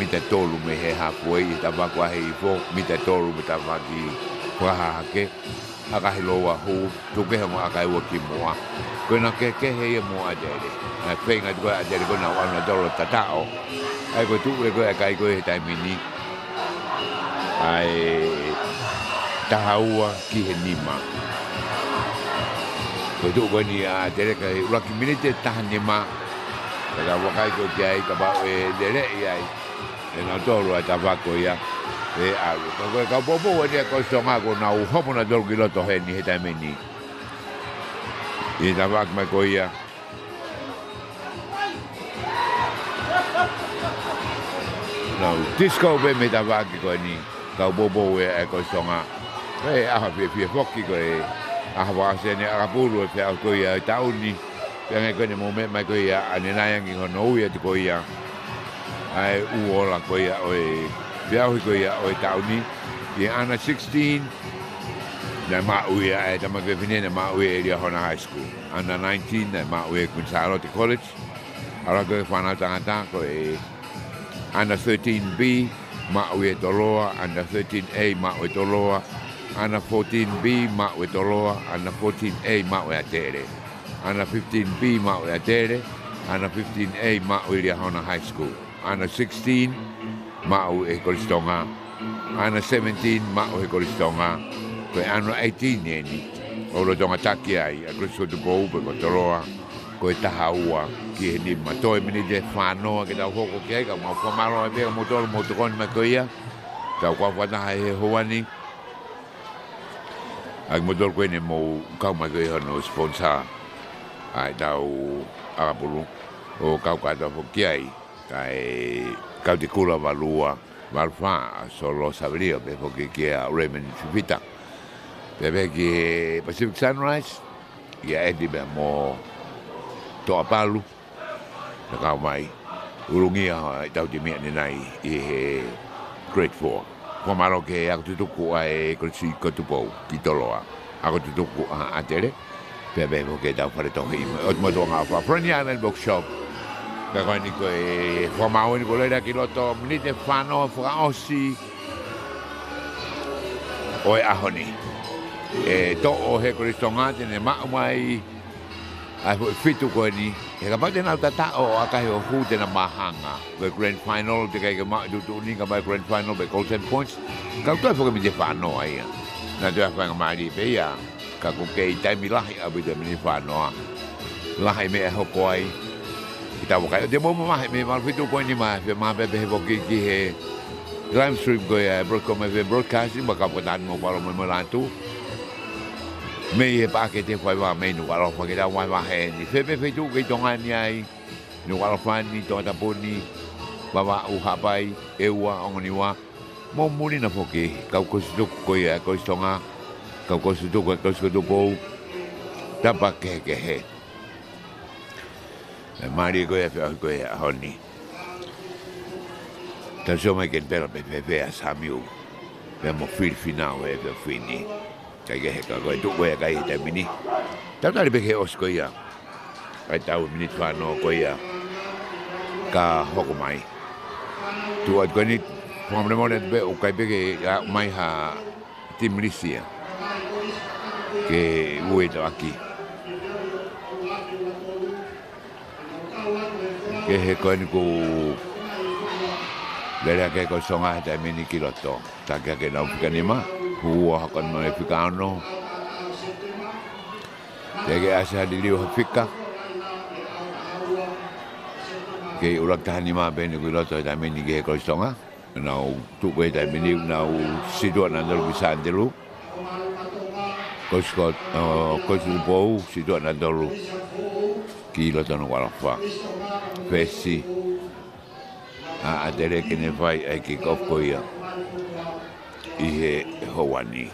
me he halfway tava kwa he fo mita tolu mita vaki kwa hake aka hiloa hu tuke mo aka e woki moa ko na ke he mo adere na penga ko adere ko na wana dolo tatao ai ko tu ko aka ko he tai mini ai tahaua ki he nima ko tu ko ni adere ka roki minute tahanyema Kaya wakai ko kiai ka ba e dere ai. E na tolu ata vako ya. E alu. Ka bobo we ko songa ko na u homo na dol gilo to he ni heta meni. E na vak ma ko ya. No, disco be me ta vak ko ni. Ka bobo we ko songa. E a fi foki ko e. A wa se ne a pulu e fa ko ya tauni. Yang ko ni moment mai ko ya anena yang ngono ya ko ya ai uola ko ya oi bia ko ya oi tauni ye ana 16 na ma ui ai tama ke fine na ma ui area hona high school ana 19 na ma ui kunsalo te college ara ko fana tanga ko e ana 13B ma ui toloa ana 13A ma ui toloa ana 14B ma ui toloa ana 14A ma ui atere Ana 15B mau e tere, ana 15A mau i Hona High School. Ana 16 mau e Kolistonga. Ana 17 mau e Kolistonga. Koe ana 18 ni. O lo Tongatapu ai, a Tupou pe ko toroa. Koe tahaua ki he ni matoi mini de whanoa ke tau hoko ke ka mau whamaro e peka motoro motokoni ma koia. Tau kwa whataha he hoani. Ak motoro koe ne mo kau ma koe hono sponsor. Ai tau agapulu o kau kata fokiai kai kau te kula valua valfa solo sabria pe foki kia Raymond Fivita pe ki Pacific Sunrise ia edi be mo to apalu na kau mai urungia tau te mea nai i he grade 4 komaro ke aku tutuku ai kursi ko Tupou ki toloa aku tutuku a tere Bebe mo ke tau pare tohi o mo to nga fa Frenia nel bookshop ka ko ni ko e formao ni ko le ki loto ni te fano fra osi o e ahoni e to o he Kolistonga te ne ma mai a fitu ko ni e ka pate na tata o aka he o hu te na mahanga the grand final te ka ma du tu ni ka ba grand final be golden points ka to fo ke mi te fano ai na te fa ma di pe ya ka ko ke taimi lahi abu de mini whanoa. Lahi me e hoko ai. Ki tau kai. Te momo mahi me mal fitu koe ni mai. Pe mape pe he woki ki he live stream ko ya broadcasting baka putan mo para mo malantu me e pa ke Teufaiva me no wala fa ke da wa he ni fe tu ke tonga ni ai no wala fa ni Tongatapou ni baba u hapai e wa ngoni wa mo muri na foke ka ko su ko ya ko tonga ka ko su ko Tupou tapa ke he mari ko ya honi Tasoma che per a Samuel abbiamo final e per fini che tu vuoi che termini tanto perché osco ya ai tau minute fa no ko ya ka hokomai tu ad goni problema de be o kai perché mai ha tim lisia che vuoi da qui che he ko Lera ke ko songa ta mini kiloto. Ta ke na ukanima. Huwa kon mo fikano. Tege asa di liu fika. Ke urak ta ni ma ben kiloto ta mini ke ko songa. Na tu ko ta mini na sido na ndol bisa ndelu. Ko skot ko Tupou sido na ndolu. Kiloto no wala fa. Pesi. A tere ke ne vai ai ki ko ia I he hoani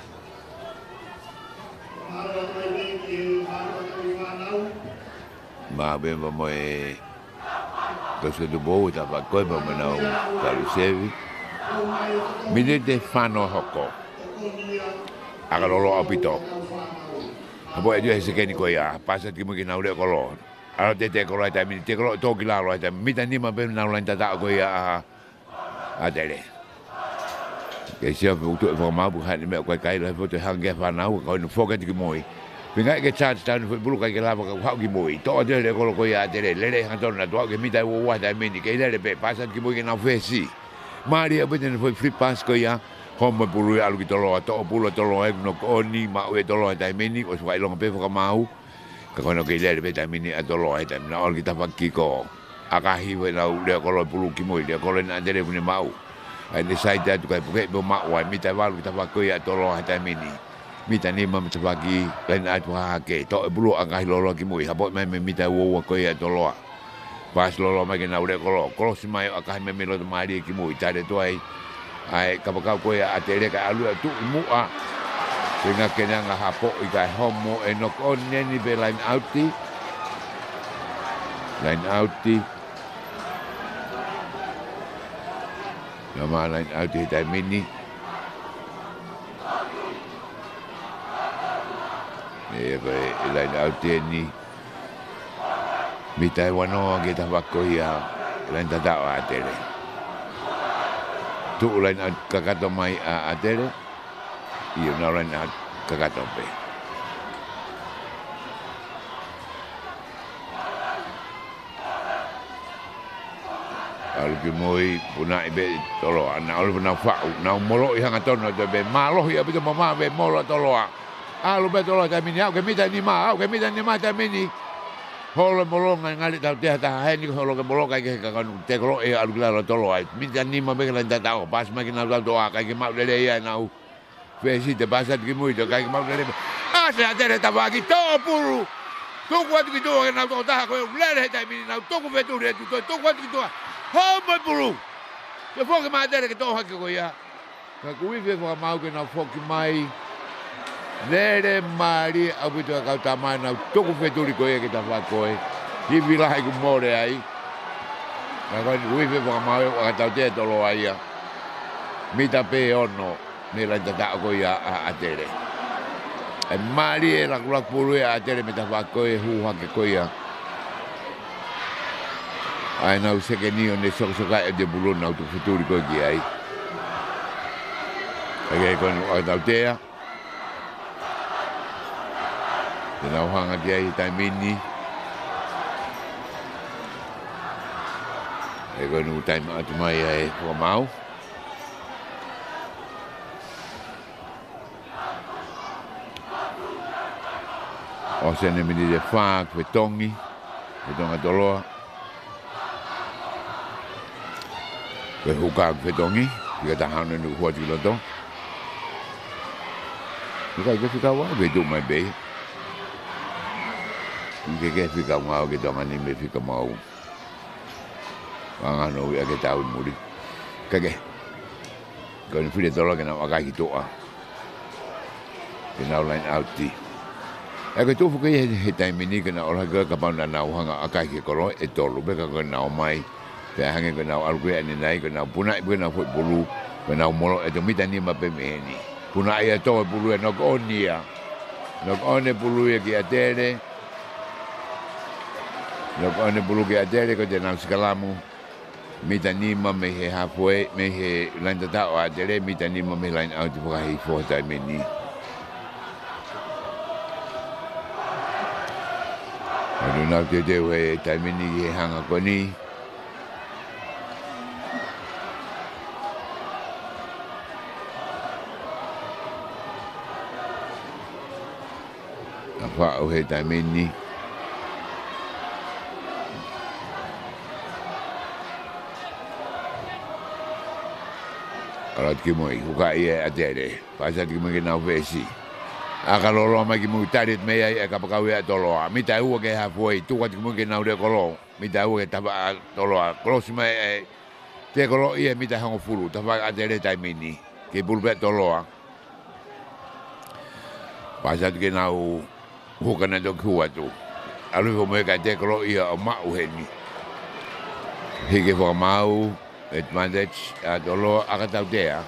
ma be mo e ko se Tupou ta va ko mo na ta ricevi mi de fano hoko aga lo apito abo e se ke ni ko ia pasa ki mo ki na ule ko lo Ala te ko lai ta mi te ko to ki la lai ta mi ta ni ma be na lai ta ko ya a tele ke sia bu tu fo ma bu ha ni me ko kai la fo te hang ge fa na ko no fo ke ki moi pinga ke chat ta no bu ka ke la ko ha ki moi to de le ko ya tele le le ha to na to ke mi ta wo wa ta mi ni ke le be pasa ki moi ke na fe si Maria be ne fo free pass ko ya homo pulu alu ki to lo to pulu to lo e no ko ni ma we to lo ta mi ni ko fa lo pe fo ka mau ka kono ke le beta mini atolo ai tam na ol kita pakki ko akahi we na le ko lo pulu ki moi le ko le na dere pune mau ai ni sai ta ka puke bo ma wa mi ta walu kita pakko ya atolo ai tam mini mi ta ni ma ta pagi len atu ha ke to pulu akahi lo ki moi ha bo me mi ta wo ko ya atolo pas lo ma ke na le ko si mai akahi me lo ma ri ki moi ta de to ai ka pa ko ya atere ka alu tu mu a Sehingga kena ngahapo ikai homo enok onne ni be line outi. Line outi. Nama line outi tai mini. Line outi ni. Mitai wano kita wako ya line tata o atere. Tu line out kakato mai atere. Iyo na rin at kakatope. Alu ki moi puna ibe tolo ana alu na fa na molo ihang aton na be malo ya be mama be molo tolo. Alu be tolo ta mini au ke mita ni ma ta mini. Holo molo ngali ta te ta he ni holo ke molo ka ke ka te kolo e alu la tolo ai. Mita ni ma be la ta ta pas ma ki na do a ka ke ma le ya na Vesi te pasa ki muito kai mau le. Ase atere ta va ki to puru. To kwat ki to na to ta ko le ta mi na to ko vetu re to kwat ki to. Ho mo puru. Te fo ke ma atere ki to ha ki ko ya. Ka ku vi fo mau ke na fo ki mai. Lere mari abuto ka ta mai na to ko vetu ri ko ye ki ta va ko e. Ki vi la hai ku more ai. Ka ko vi fo mau ka ta te to lo ai ya. Mi ta pe ono. Me la tata ko ya atere. E mari e la kula pulu ya atere me ta ko e hu ha ke ko ya. Ai na se ke ni one so ka e de bulu na tu futuri ko gi ai. Ai ko no ta tea. De na hanga gi ai ta mini. Ai ko no time atu mai ai ko mau. O se ne mi de fa que tongi que tonga toloa que huka que tongi Ika tahana nu hua tula to. Ika whika wa be do mai be. Ika whika ngau ke tonga ni me whika mau. Wanga no ia ke tau muri. Kage. Kau ni while tolo ke na wakai ki toa. Ke na line out ti. Eka tofu ke he taimini ke na ora ka pauna na uhanga akai ke koro e tolu be ka na mai. Pe hange ke na algue ani nai ke na puna ibu na fo bulu ke na molo e to mita ni ma pe meni. Puna ia to bulu no onia. No one bulu e ki atere. No one bulu ki atere ko te na skalamu. Mita ni ma me he halfway me he landa ta o atere mita ni ma me line out fo hi fo taimini. Aduh nak dia we time ini hang aku ni. Apa we time ini? Kalau kita buka ia ada deh. Pasal kita mungkin nak versi. Akalolo mai ki mu tarit me ai ka pakau ia tolo mi tai u ke halfway tu ka mu ke na ure kolo mi tai u ke taba tolo close mai te kolo ia mi tai hango fulu taba adere tai mini ke bulbe tolo pasat ke na u ka na do ku atu alu ko me ka te kolo ia o ma u he ni he ke fo mau et mandech a tolo akatau dea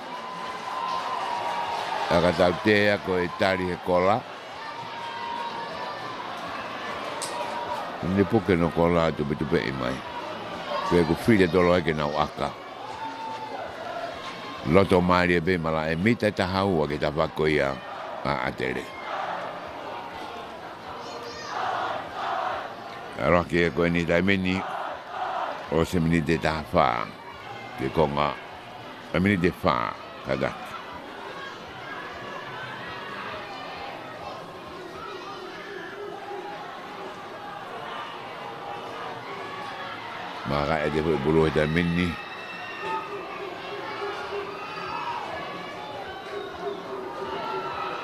Tautea ko e tari he kola. Ni puke no kola tupe e mai. Pe ko fide tolo ke na waka. Loto mari be mala e mita ta hau ke ta vako ia a atere. Ara ke ko ni dai meni o se mini de ta fa. Ke konga. A mini de fa kada. Maka ada bulu dan mini.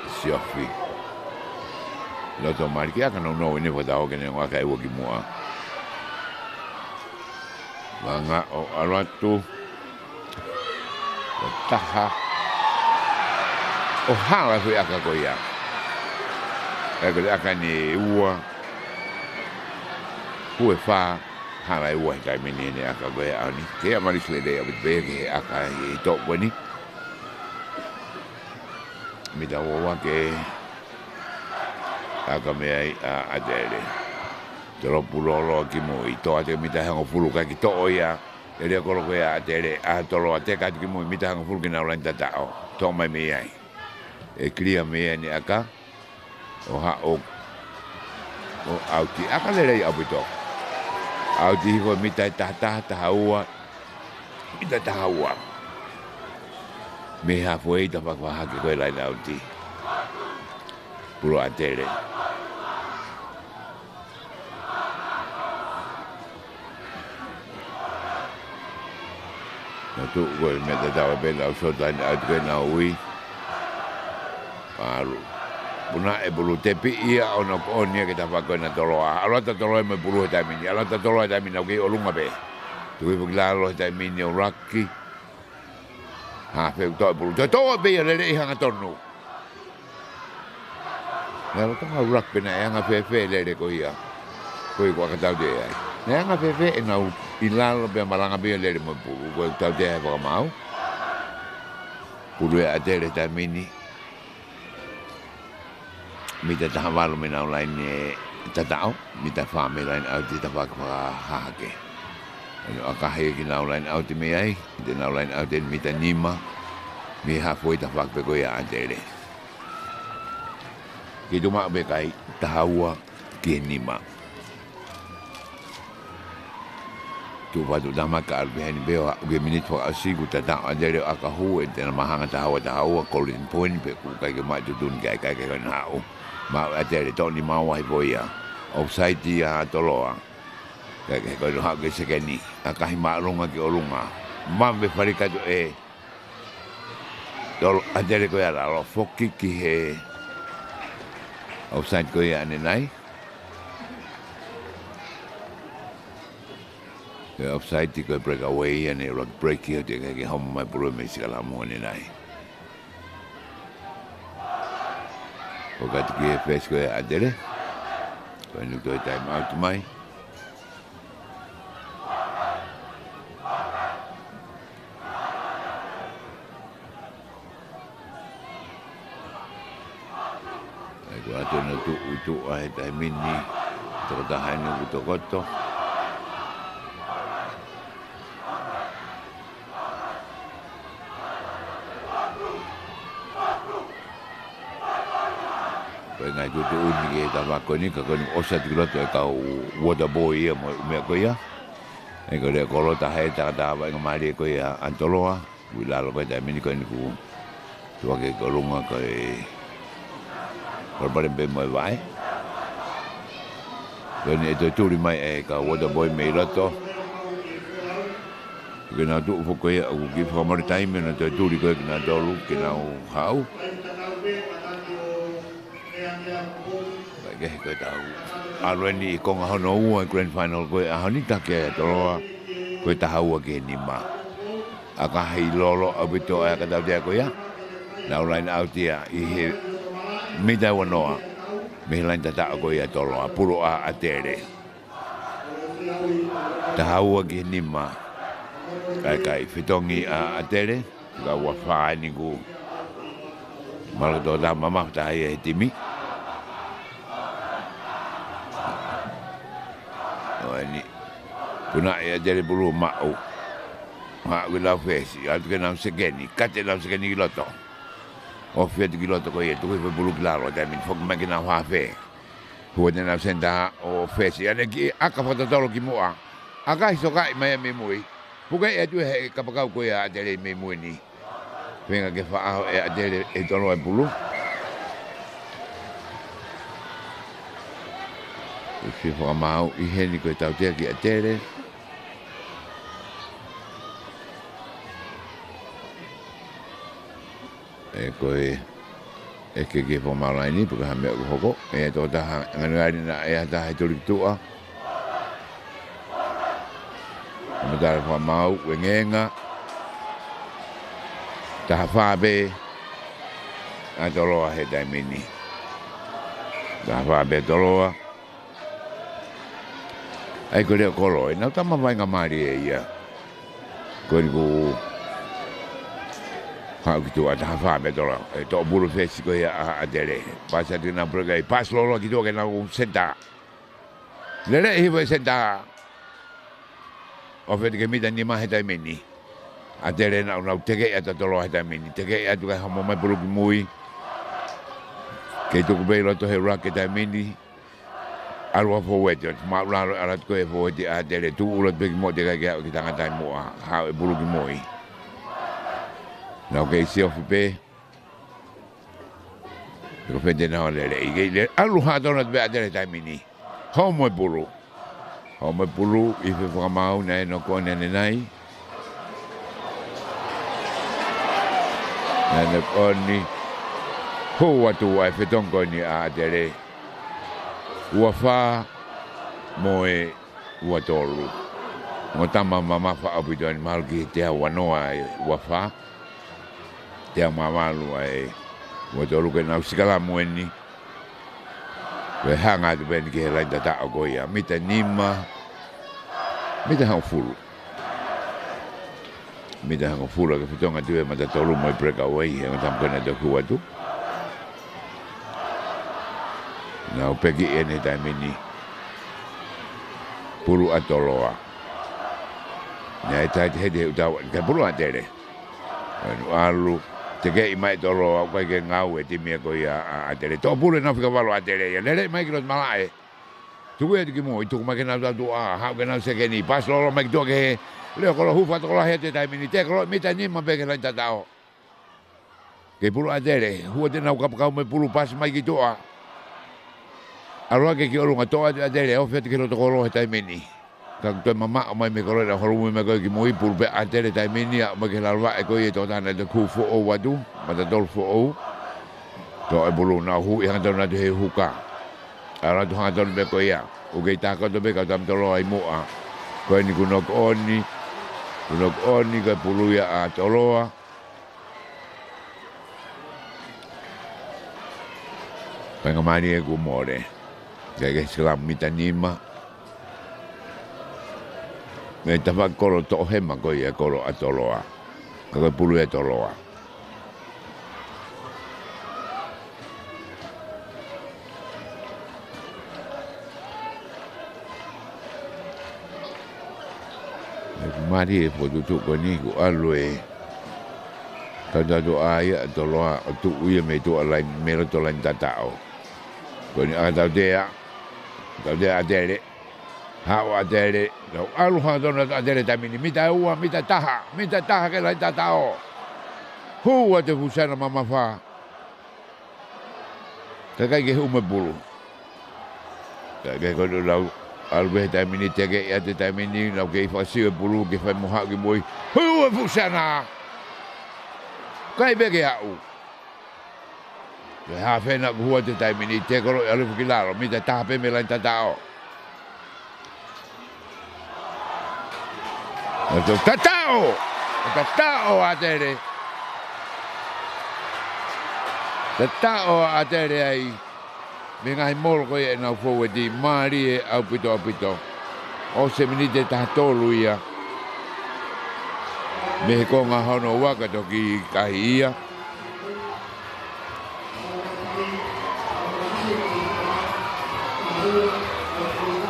Siofi. Loto marki akan no ini pada orang yang wakai wagi mua. Manga o alatu. Taha. O hala fui akakoya. Aku akan ni ua. Fa. Halai wah kai meni ni aka goe ani ke amari slede abit be ke aka i to boni mi da wa ke aka me ai a adele tro pulolo ki mo i to ate mi da hango fulu ka ki to ya ele ko lo ke adele a to lo ate ka ki mo mi da hango fulu ki na la tata o to mai me ai e clia me ni aka o ha o auti aka le rei abito au di ko mita tata haua mita haua me ha foi da pa ha ke ko lai au di puro atere na tu ko me da be la so da au na ui paru Puna e bulu tepi ia ono konia ke ta ko na toloa. Ala ta toloa me bulu ta mini. Ala ta toloa ta mini ke olunga be. Tu ko glalo ta mini rugby. Ha fe to bulu. To be le le hanga tonu. Na lo ta rugby na hanga fe le ko ia. Ko ka ta de ai. Na hanga fe e na ilalo be malanga be le mo bulu ko ta de ko mau. Bulu a de ta mini. Mita tahawalo mina online tatao mita fame line out di tabak hake ano akahe kina online out mi ai di online out din mita nima mi halfway tabak pe ko ya adere kiduma be kai tahawa kinima tu vado dama ka alben be o ge minute for asigu tata adere akahu e na mahanga tahawa kolin point pe ku kai ke ma tudun kai kan hao ma atere toni ma wai boia offside dia toloa ke ko ha ke sekeni akahi ma longa ke olunga ma be farika to Tolo atere ko ya la foki ki he outside ko ya ane nai. Offside ti ko break away ane rock break here te ke home mai puro me sikala mo ane nai. O gat ki fes ko ya atere. Ko nu ko time out mai. Ato na tu ai tai mini to ta hanu to koto ko ngai tu uni ke ta va ko ni ka ko osa tu lo to ka water boy mo me ko ya e ko le ko lo ta hai ta ta va ngamari ko ya antoloa wila lo ko ta mini ko ni ku tu ke ko lunga ko Berbalik bemai vai. Dan itu tuli mai ka water boy mai lato. Kena tu fokoya aku give for more time na tuli ko kena dolu kena hau. Bagai ko tahu. Already ko ngahano grand final ko ahani take tolo ko tahu ke ni ma. Aka hilolo abito aka tahu dia ko ya. Now line out dia I Mida wanoa, me lain tata ko ia tolo a puro a atere. Tahaua ki nima, kai fitongi a atere, ka wafa ni ku. Malato da mama ta ia timi. Ani puna ia jere bulu mau. Ma wila fesi, atu ke nam segeni, kate nam segeni loto. O fete ki loto ko ye tu ko bulu klaro ta min fok magina wa fe ho de na senda o fesi ane ki aka foto tolo ki moa aka so kai mai me mui puga e tu he ka pa ko ya de me mui ni venga ke fa e de e tolo e bulu o fi fo mau I he ni ko ta te ki atere koe ke po malai ni porque me hoko to ta ngani na ta he tuli tua me dar fa mau wengenga ta fa be a tolo he dai mini ta fa be tolo ai ko le kolo na ta ma vai ngamari ia ko ha ki tu ata fa be dola to bulu fesi ko ya adere pasa di na proga pas lolo ki to ke na un senta lele hi be senta o fe ke mi dani ma heta meni adere na tege ata tolo heta meni tege atu ka mo mai bulu mui ke to be lo to he rock heta meni alwa fo wet ma la ala ko e fo di adere tu ulo be mo de ga ki tanga tai mo ha bulu mui Now que se ocupe, eu pedi na hora ele alu hado na be adere taimini, homo bulu e foi mau na no kone nai, na no kone ho watu ai feton kone adere, uafa moe uatolu, ngotama mama fa abidon malgi te wanoa uafa. Te mamalu ai mo tolu ke na sikala mueni we hanga de ben ke la data agoya mita nima mita ha fulu ke fitonga tu mata tolu mo break away e tam kena de kuatu na pegi ene da mini pulu atoloa na ita hede da ke pulu atere alu te ke mai tolo ko ke ngau e ti me ko ya atere to bulu na fika valo atere ya lele mai ki malae tu e ki mo tu ma ke na tu ha ke na se ke ni pas lo mai to ke le ko lo hufa to la hete dai mini te ko mi ta ni ma be ke la ta tao ke bulu atere hu te na ka me bulu pas mai ki to a alo ke ki lo ngato atere o fe ke lo to ko lo hete mini Kang toi mama o mai me koro na horo me ko ki moi pur be atere tai mini a me ke larwa e ko e to tana de ku fo o wadu ma da dol fo o to e bulu na hu e handa na de huka ara to handa be ko ia o ke ta ko to be ka tam to lo ai mo a ko ni kunok oni ka pulu ya a toloa pengamani e ku more ke slam mitanima me tava koro to hema ko ia koro atoloa ko pulu e toloa mari e potutu ko ni ko alue kada do ai toloa tu ia me tu ala mero to lan tatao ko ni ada dea adere hawa adere no alu ha dona adere tamini mita ua mita taha ke la tatao hua te fusana mama fa te kai ke hume bulu te kai ko lau alwe tamini te ke ia te tamini no ke fa si bulu ke fa moha ke moi hua fusana kai be ke au te ha fe na hua te tamini te ko alu kilaro mita taha pe me la tatao Tatao atere. Tatao atere ai. Mengai mol ko e na fo di mari e au pito. O se minite tatolu ia. Me ko nga hono waka to ki kahia.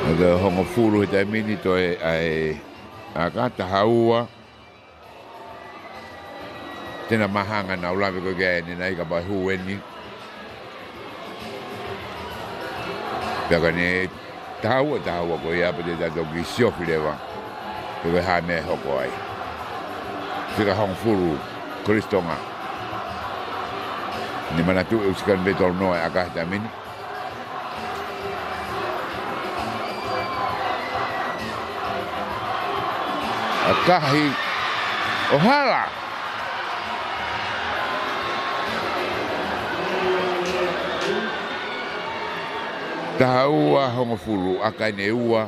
Aga hongo furu te minito e ai akata haua tena mahanga na ulawe ko gani na ika ba huweni pega ne taua ko ia pede da do gisio fileva pega ha me hoko ai fica hong furu kristonga ni mana tu uskan betor no akata min akahi ohala taua hongo fulu akaine ua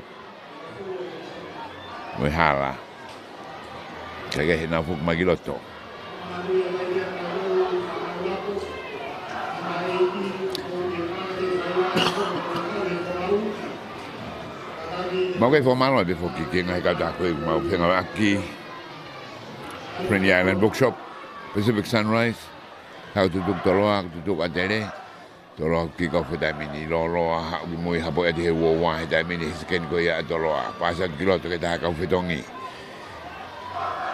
mo hala kage hina fuk magiloto mau ke formal be foki ke ngai ka ta ko mau penga aki Friendly Island Bookshop Pacific Sunrise how to do toloa to do adere toloa ki ka feta mini lo ha mo ha bo ade wo wa da mini sken ko ya toloa pasa kilo to ke ta ka fetongi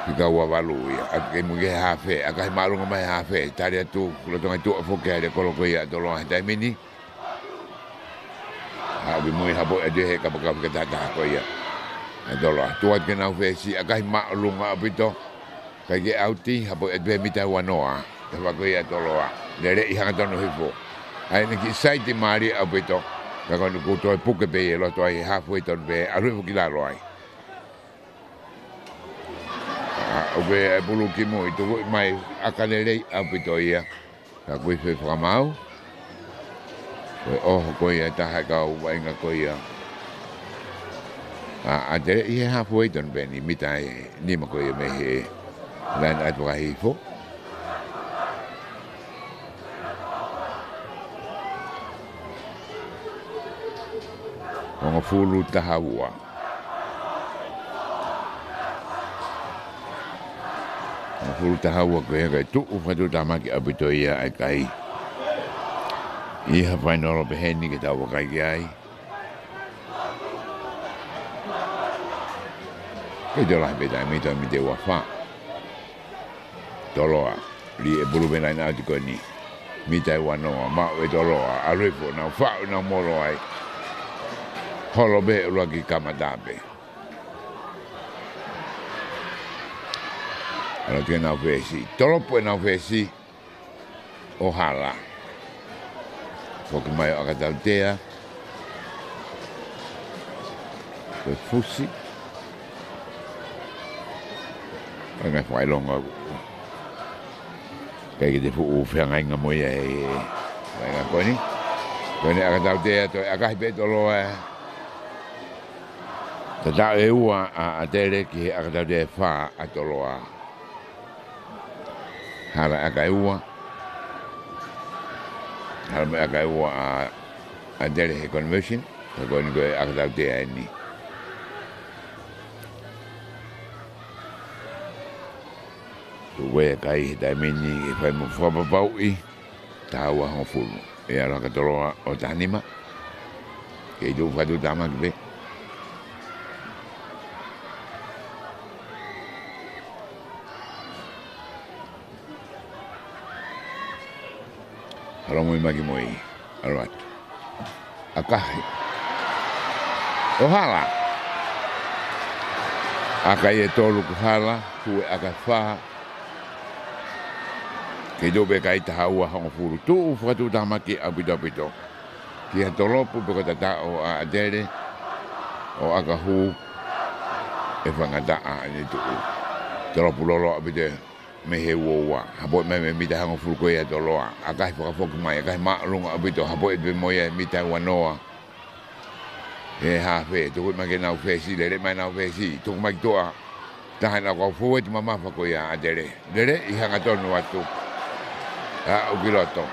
ki ka wa valu ya ke mo ke ha fe aka malu mai ha fe tare tu lo to tu fo ke de ko ya toloa da mini abi mo habo ade he ka ka ka ta ko ya dola tuat ke na fesi akai ma lunga abito kai ke auti habo ade mita wanoa te wa ko ya doloa le i hanga tono hifo ai ni ki sai ti mari abito ka ko ko to puke be lo to ai halfway ton be aru ki la roi obe bulu ki mo ito mai akalele abito ya ka ko fe famau ko ia taha kau wainga ko ia ade ia halfway don beni mitai ni ma ko ia me he lan atwa hifo onga fulu tahawa ko ia tu ufatu tamaki abito ia ai kai Iha whainoro beheni ke tau wakai ki ai. Kei te lahi petai mita mi te wafa. Toloa, li e buru benai na ati koe ni. Mita e wanoa, mao e toloa, arifo na whao na moro ai. Holo be ua ki kamatape. Ano tia nau whesi. Tolopo e nau whesi o hala. Foki mai o akataltea. Koe fusi. Ngai whai longa. Kei ki te fu whiangai ngā moia e ngā koni. Koni aka tau te ato aka hipe tolo e. Ta tau e ua a tere ki aka tau te wha a tolo a. Hara aka e ua. Hara me aka e ua a tere he conversion. Ta koni koe aka tau te a ni. Wea kai he tai mini e whai mo whapapau i ta ua hongo fulu. E ara ka toloa o tanima. Kei tū whatu tama ki pe. Harongo i maki moi. Alright. A kahi. O hala. Aka i e tolu ku hala. Kue aka wha. Kei dobe kai ta haua hongo furu tu whatu tamaki a pito. Ki ha tolopu peko tata o a adere o aka hu e whangata a ane tuu. Tolopu lolo a pito me he uoua. Hapoi mai me mita hongo furu koe a toloa. A kai whakafoku mai, a kai maarunga a pito. Hapoi pe moia mita wanoa. E ha whe, tuku mai ke nau whesi, lere mai nau whesi. Tuku mai toa. Taha nau kau fuet mamafa koe a adere. Lere i hanga tonu atu. A ukiloto.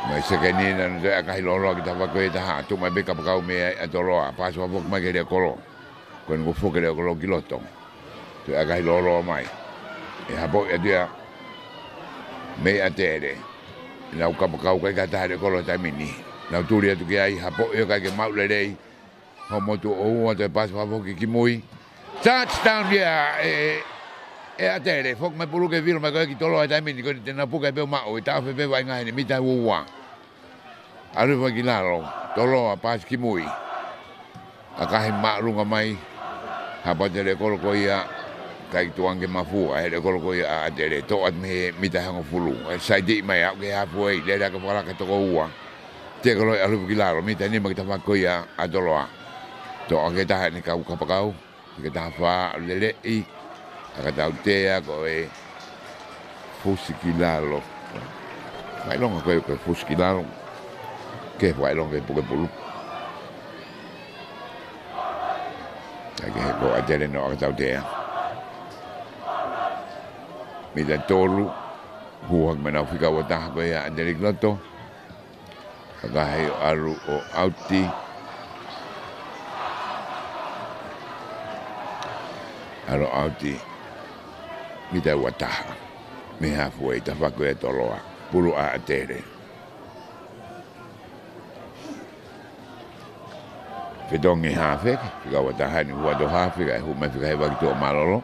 Mai sekeni na no te akahi lolo ki tawa koe taha. Tu mai beka pakau me a toloa. Pasu wapok mai ke rea kolo. Koe ngo fuke rea kolo kiloto. Tu akahi lolo mai. E hapo e tia me a tere. Nau kapakau kai kataha rea kolo taimini. Nau turi atu ki ai hapo e kai ke maule rei. Homotu o ua te pasu wapok ki mui. Touchdown dia e a tere, fok mai pulu ke viru mai koe ki tolo ai taimini koe tena puka e peo mao i tau whepe wai ngaine mita uua. Aru wai ki laro, tolo a pas ki mui. A kahi maarunga mai, hapa tere kolo koe ia kai tuange mafua, hele kolo koe ia a tere, to at me mita hango fulu. Sai di mai au ke hafu ei, lera ka whalaka toko ua. Te kolo aru ki laro, mita nima ki tawa koe ia a toloa. To a ke taha ni kau kapakau, ke taha wha lele i. Aka tau tea koe fusikilalo. Mai longa koe fusikilalo. Ke wai longa e puke pulu. Ake he ko atere no aka tau tea. Mida tolu. Huak menau whika o taha koe a atere kloto. Aka hei aru o auti. Aru auti. Mita ua taha. Me hafu ei ta whako e toloa. Puru a atere. Whetongi hawhek. Whika ua taha ni hua do hawhek. E hu mai whika he waki tō malolo.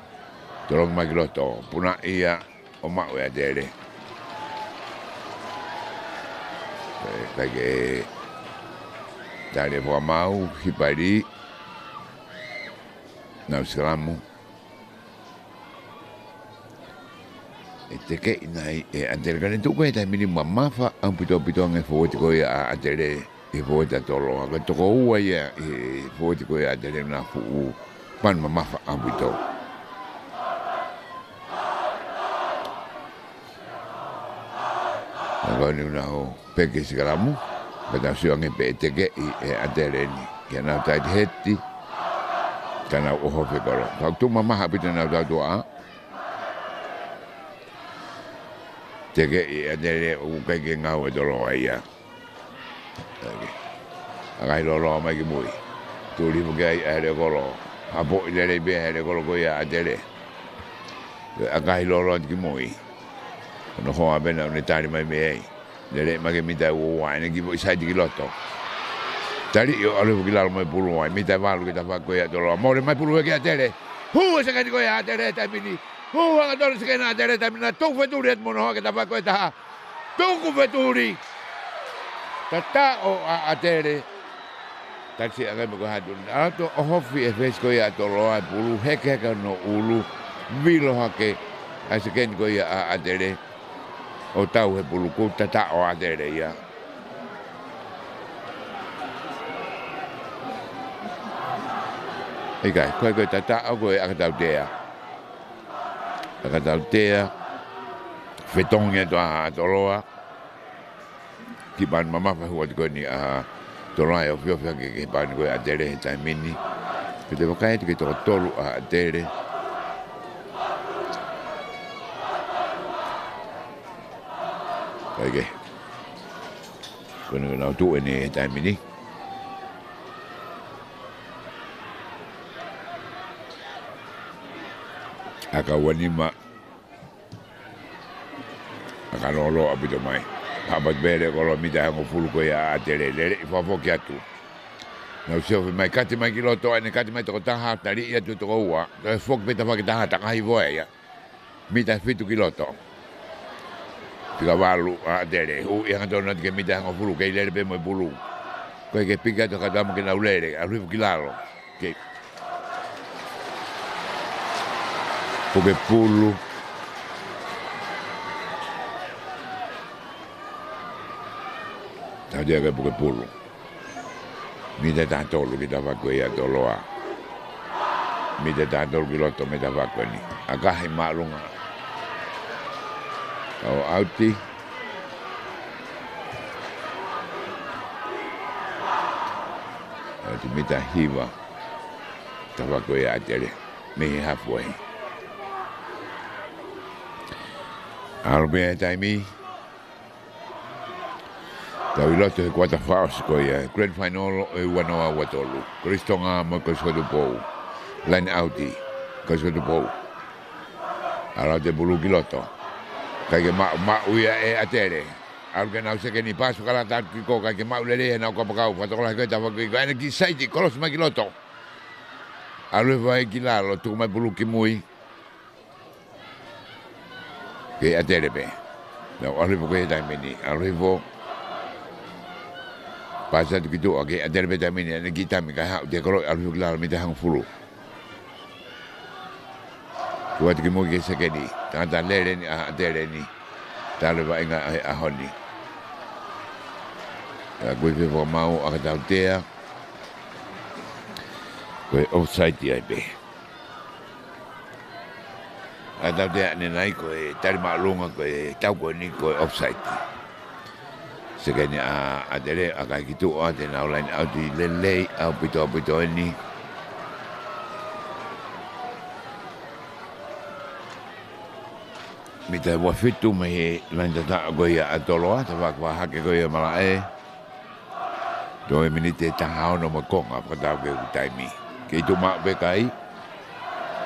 Tolong mai kiloto. Puna ia o mau e atere. Kai ke tare fua mau. Hipari. Nau silamu. E te ke inai e atere kare tuku e tai mini mamafa ang pito nge fōti koe a atere e fōti a tolo. Ka toko ua ia e fōti koe a atere na fuu pan mamafa ang pito. Ako ni una ho peke sikalamu. Kata siwange pe te ke e atere ni. Kia nau tai te heti. Ka nau oho whekaro. Kau tu mamaha pita nau tau tua. Teke i atere o kai ke ngau e tolo ai ia. Akai lolo mai ki mui. Turi mo kai aere kolo. Hapo i lere be aere kolo ko ia atere. Akai lolo ki mui. No hoa bena ne tari mai me ei. Lere mai ke mita ua ene ki mo isai ki loto. Tari yo alu ki lalo mai pulu ai. Mita valu ki ta fa ko ia tolo. More mai pulu ki atere. Hu se ka ko ia atere ta mini. Hanga tolu se kena atere tamina tau wheturi et mono hake tapa koe taha. Tauku wheturi. Tata o a atere. Taksi angai mo ko hatu. Ato ohofi e whes koe a toloa pulu. Heke heka no ulu. Vilo hake. A se keni koe a atere. O tau he pulu ku tata o atere ia. Eikai, koe tata o koe a tau tea. Takataltea, Fetonga Toloa, Kipan Mama, who was going to Tolai of your Kipan go at Dere Taimini, to the Vakai to get to Tolu at Dere. Okay. Going to now do any Taimini. Akawanima Akalolo abito mai. Habat bere kolo mita hango fulu ko ya atere lere ifafo kiatu. Na usio mai kati mai kiloto ane kati mai toko taha tari ia tu toko ua. To fok beta faki taha takahi voe ya. Mita fitu kiloto. Pika walu atere. Ia kantono nati ke mita hango fulu kei lere pe moi bulu. Koe ke pika to katamu ke naulere. Aluifu kilalo. Kei. Porque pulo tadia ke porque pulo mite tantolo kita fakue ya toloa mite tantolo kiloto mita fakue ni akahi malunga au auti ati mita hiva tafakue ya tere mehi halfway. Albea taimi. Tau iloto he quarter finals ko ia grand final e wanoa watolu. Kristonga mo ko so Tupou. Line outi ko so Tupou. Ala te bulu kiloto. Kai ke ma uia e atere. Alga na se ke ni paso kala ta ko kai ke ma ulele na ko pakau patola ko ta ko ina ki saiti kolos ma kiloto. Alwe vai kilalo tu mai bulu ki mui. Ke atere pe. Na arrivo ko taimini, arrivo. Pasa tu kitu okay atere pe taimini na kita mi ka de kolo arrivo klaro mi te hang fulu. Kuat ki mo ke sekedi, tanta lere ni atere ni. Tale va inga a honi. Ya ko fe fo mau a tautea. Ko offside ya pe. Ada dia ni nai ko tari malunga ko tau ko ni ko offside. Sekali adere akai kitu o te na line out di lele au pito ni. Mita wa fitu me landa ta go ya atoloa ta va kwa hake go ya mala e. 2 minute ta hao no makonga pa ta ke taimi. Ke tu ma be kai.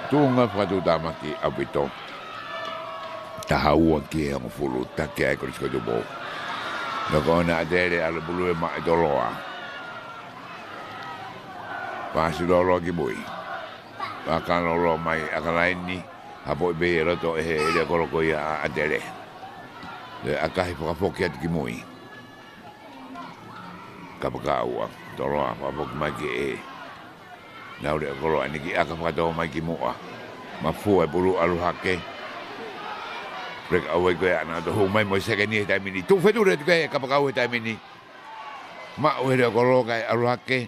Tunga fatu tamaki apito. Tahau ki ang fulu take ai ko Tupou. No kona adere ala bulu ma idoloa. Pasi lolo ki bui. Akan lolo mai akalaini hapo be roto e ile ko ya adere. Le akai foka ki mui. Kapakawa toloa hapo mai ki na ule kolo ani ki aka whakatau mai ki mua. Ma fua e buru alu hake. Rek awe koe ana to hou mai mo seke ni e taimini. Tu wheture tu koe e kapakau e taimini. Ma ue reo kolo kai alu hake.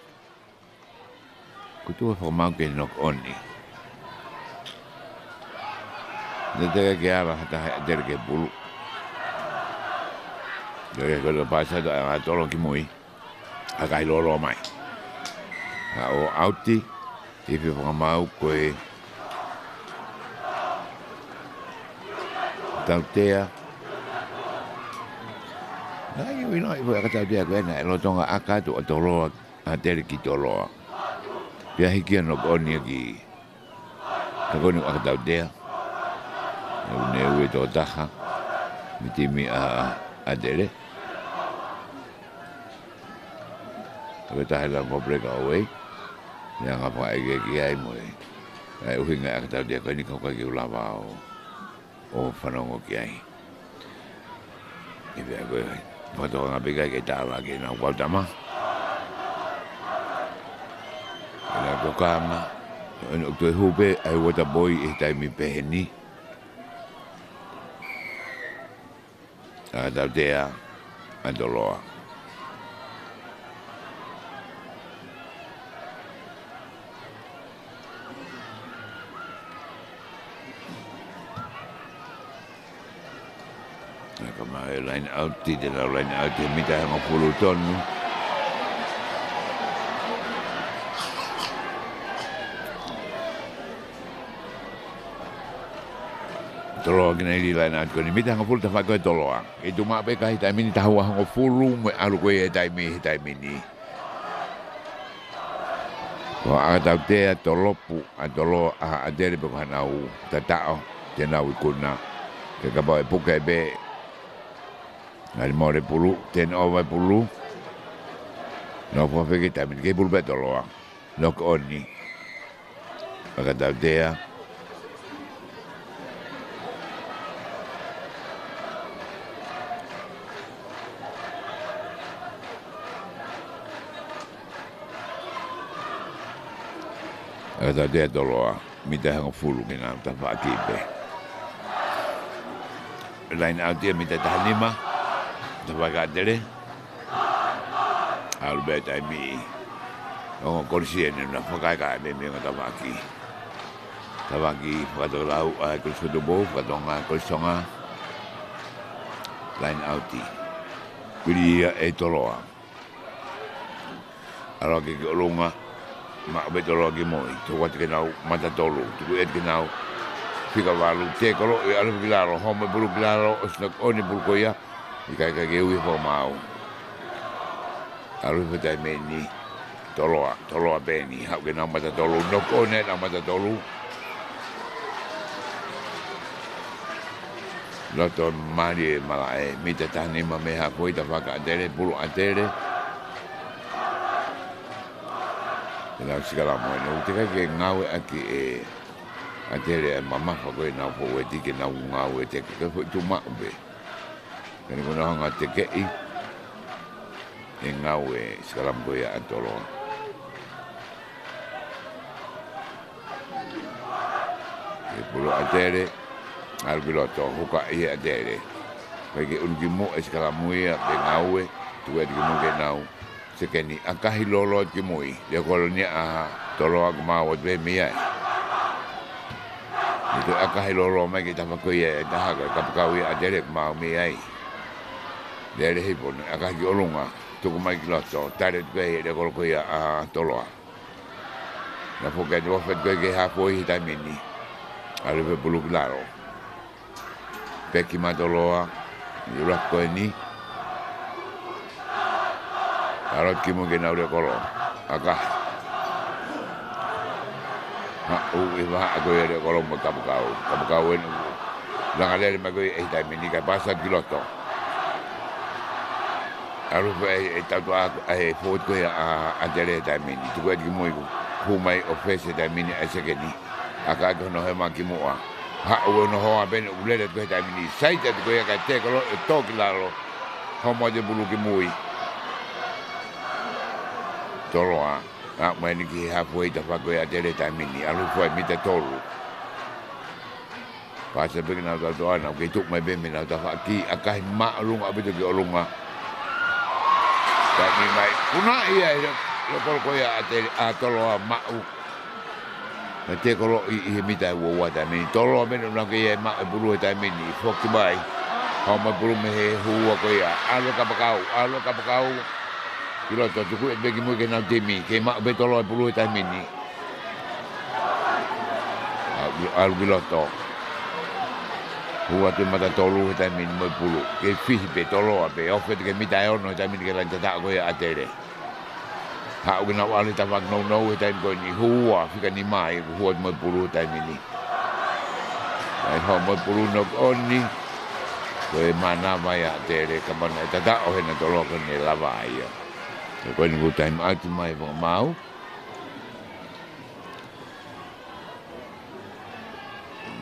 Kutua whakamau ke nok oni. Ne teka ke ala hata hai atere ke bulu. Dere koe pasa to a tolo ki mui. Akai lolo mai. A o auti. Ifi whakamau koe tautea. Nai wino i waka tautea koe na elo tonga akatu a toloa a tere ki toloa. Pia hiki ano konia ki kakoni waka tautea. Ne ue to taha. Mitimi a tere. Koe tahe lang ko break away. Yang apa ege kiai mo e. Ai uhinga akatau dia koe ni kau kaki ulawa o whanongo kiai. Ibe a koe whatoa ngā pika ke tāla ke nā wautama. Ina ko kāma. Ina ko hupe ai wata boi e taimi peheni. Akatau tea andoloa. Kamai line out ti te lau line out te mita hanga pulu tonu. Tolo kina ili line out koni mita hanga pulu ta whakoe toloa. E tu maa peka hitai mini tahua hanga pulu me alu koe hitai mini. Ko agatau tea tolopu a tolo a adere peko hanau tatao te nau ikuna. Ke kapau e puka e be ngari more pulu, ten over pulu. No po feke tamin ke pulu beto loa. No ko oni. Agatau tea. Agatau tea toloa. Mita hanga fulu kina tafa akipe. Line out dia mita tahanima. Tawakadere Albert ai mi o korsiene na whakaika me me tawaki whakatolau a Tupou whakatonga korsonga line outi Piria e toloa Aroke ki olunga ma be toloa ki moi tu wat ke nau mata tolu tu et ke nau fika walu te kolo e alu kilaro home bulu kilaro osnak oni bulkoia Ika ke ui ho mau. Aru petai meni toloa beni. Hau ke nau mata tolu. No kone nau mata tolu. Loto mari e malae. Mita tahani ma meha poi ta whaka atere. Pulu atere. Te nau sikala moe. No te kai ke ngau aki e atere e mamafa koe nau po e tike nau ngau e te ke tu mau be. Kani kona hanga te kei e ngau e sikalam koe a tolo. E pulu atere, albiloto, huka i atere. Pai ke unki mo e sikalam mui a pe ngau e, tu e ki mo ke nau. Se keni, a kahi lolo ki mui, le kolonia a tolo a kumau at be mia e. Nito a kahi lolo mai ki tapa koe e tahaka, kapakau i atere kumau mia e. Dere hipon, aka ki olunga, tuku mai ki loto, tare tu kei e kolo koe a toloa. Na poka e wafet koe ke hapoi hitai mini, aripe pulu kilaro. Peki ma toloa, i urak koe ni, arot ki mo ke nau re kolo, aka. I waha koe re kolo mo kapukau e langalere ma koe e hitai mini, kai pasat ki loto. Aru e tatu e fot koe a tere tai mini. Tu koe ki moi humai o fese tai mini a sekeni. A ka kono he ma ki moa. Ha ua no hoa bene ulere koe tai mini. Saita tu koe a ka te kolo e toki lalo. Homo te bulu ki mui. Toloa. A maini ki hapu e ta whakoe a tere tai mini. Aru koe mita tolu. Pasa peke nau tatu ana. Kei tuk mai beme nau ta whaki. A kahi maa lunga apito ki olunga. Tani mai puna ia le kolo koe a toloa mau. Na te kolo i mita ua tai mini. Toloa mene una ke ia mau e pulu e tai mini. Foki mai. Hau mai pulu me he hua koe a. Alo kapakau. Kilo to tuku e beki mui ke nau temi. Ke mau be toloa e pulu e tai mini. Alu kiloto. Hua te mata tolu he tai mini moi pulu. Ke fihi pe toloa pe. Ofet ke mita e ono he tai mini ke lan tata koe a tere. Hau ke nau ale ta wak nou he tai koe ni hua. Fika ni mai hua moi pulu he tai mini. Ai hau moi pulu nok oni. Koe mana mai a tere kamana e tata o he na toloa koe ne lava aia. Koe ni ku time atu mai waka mau.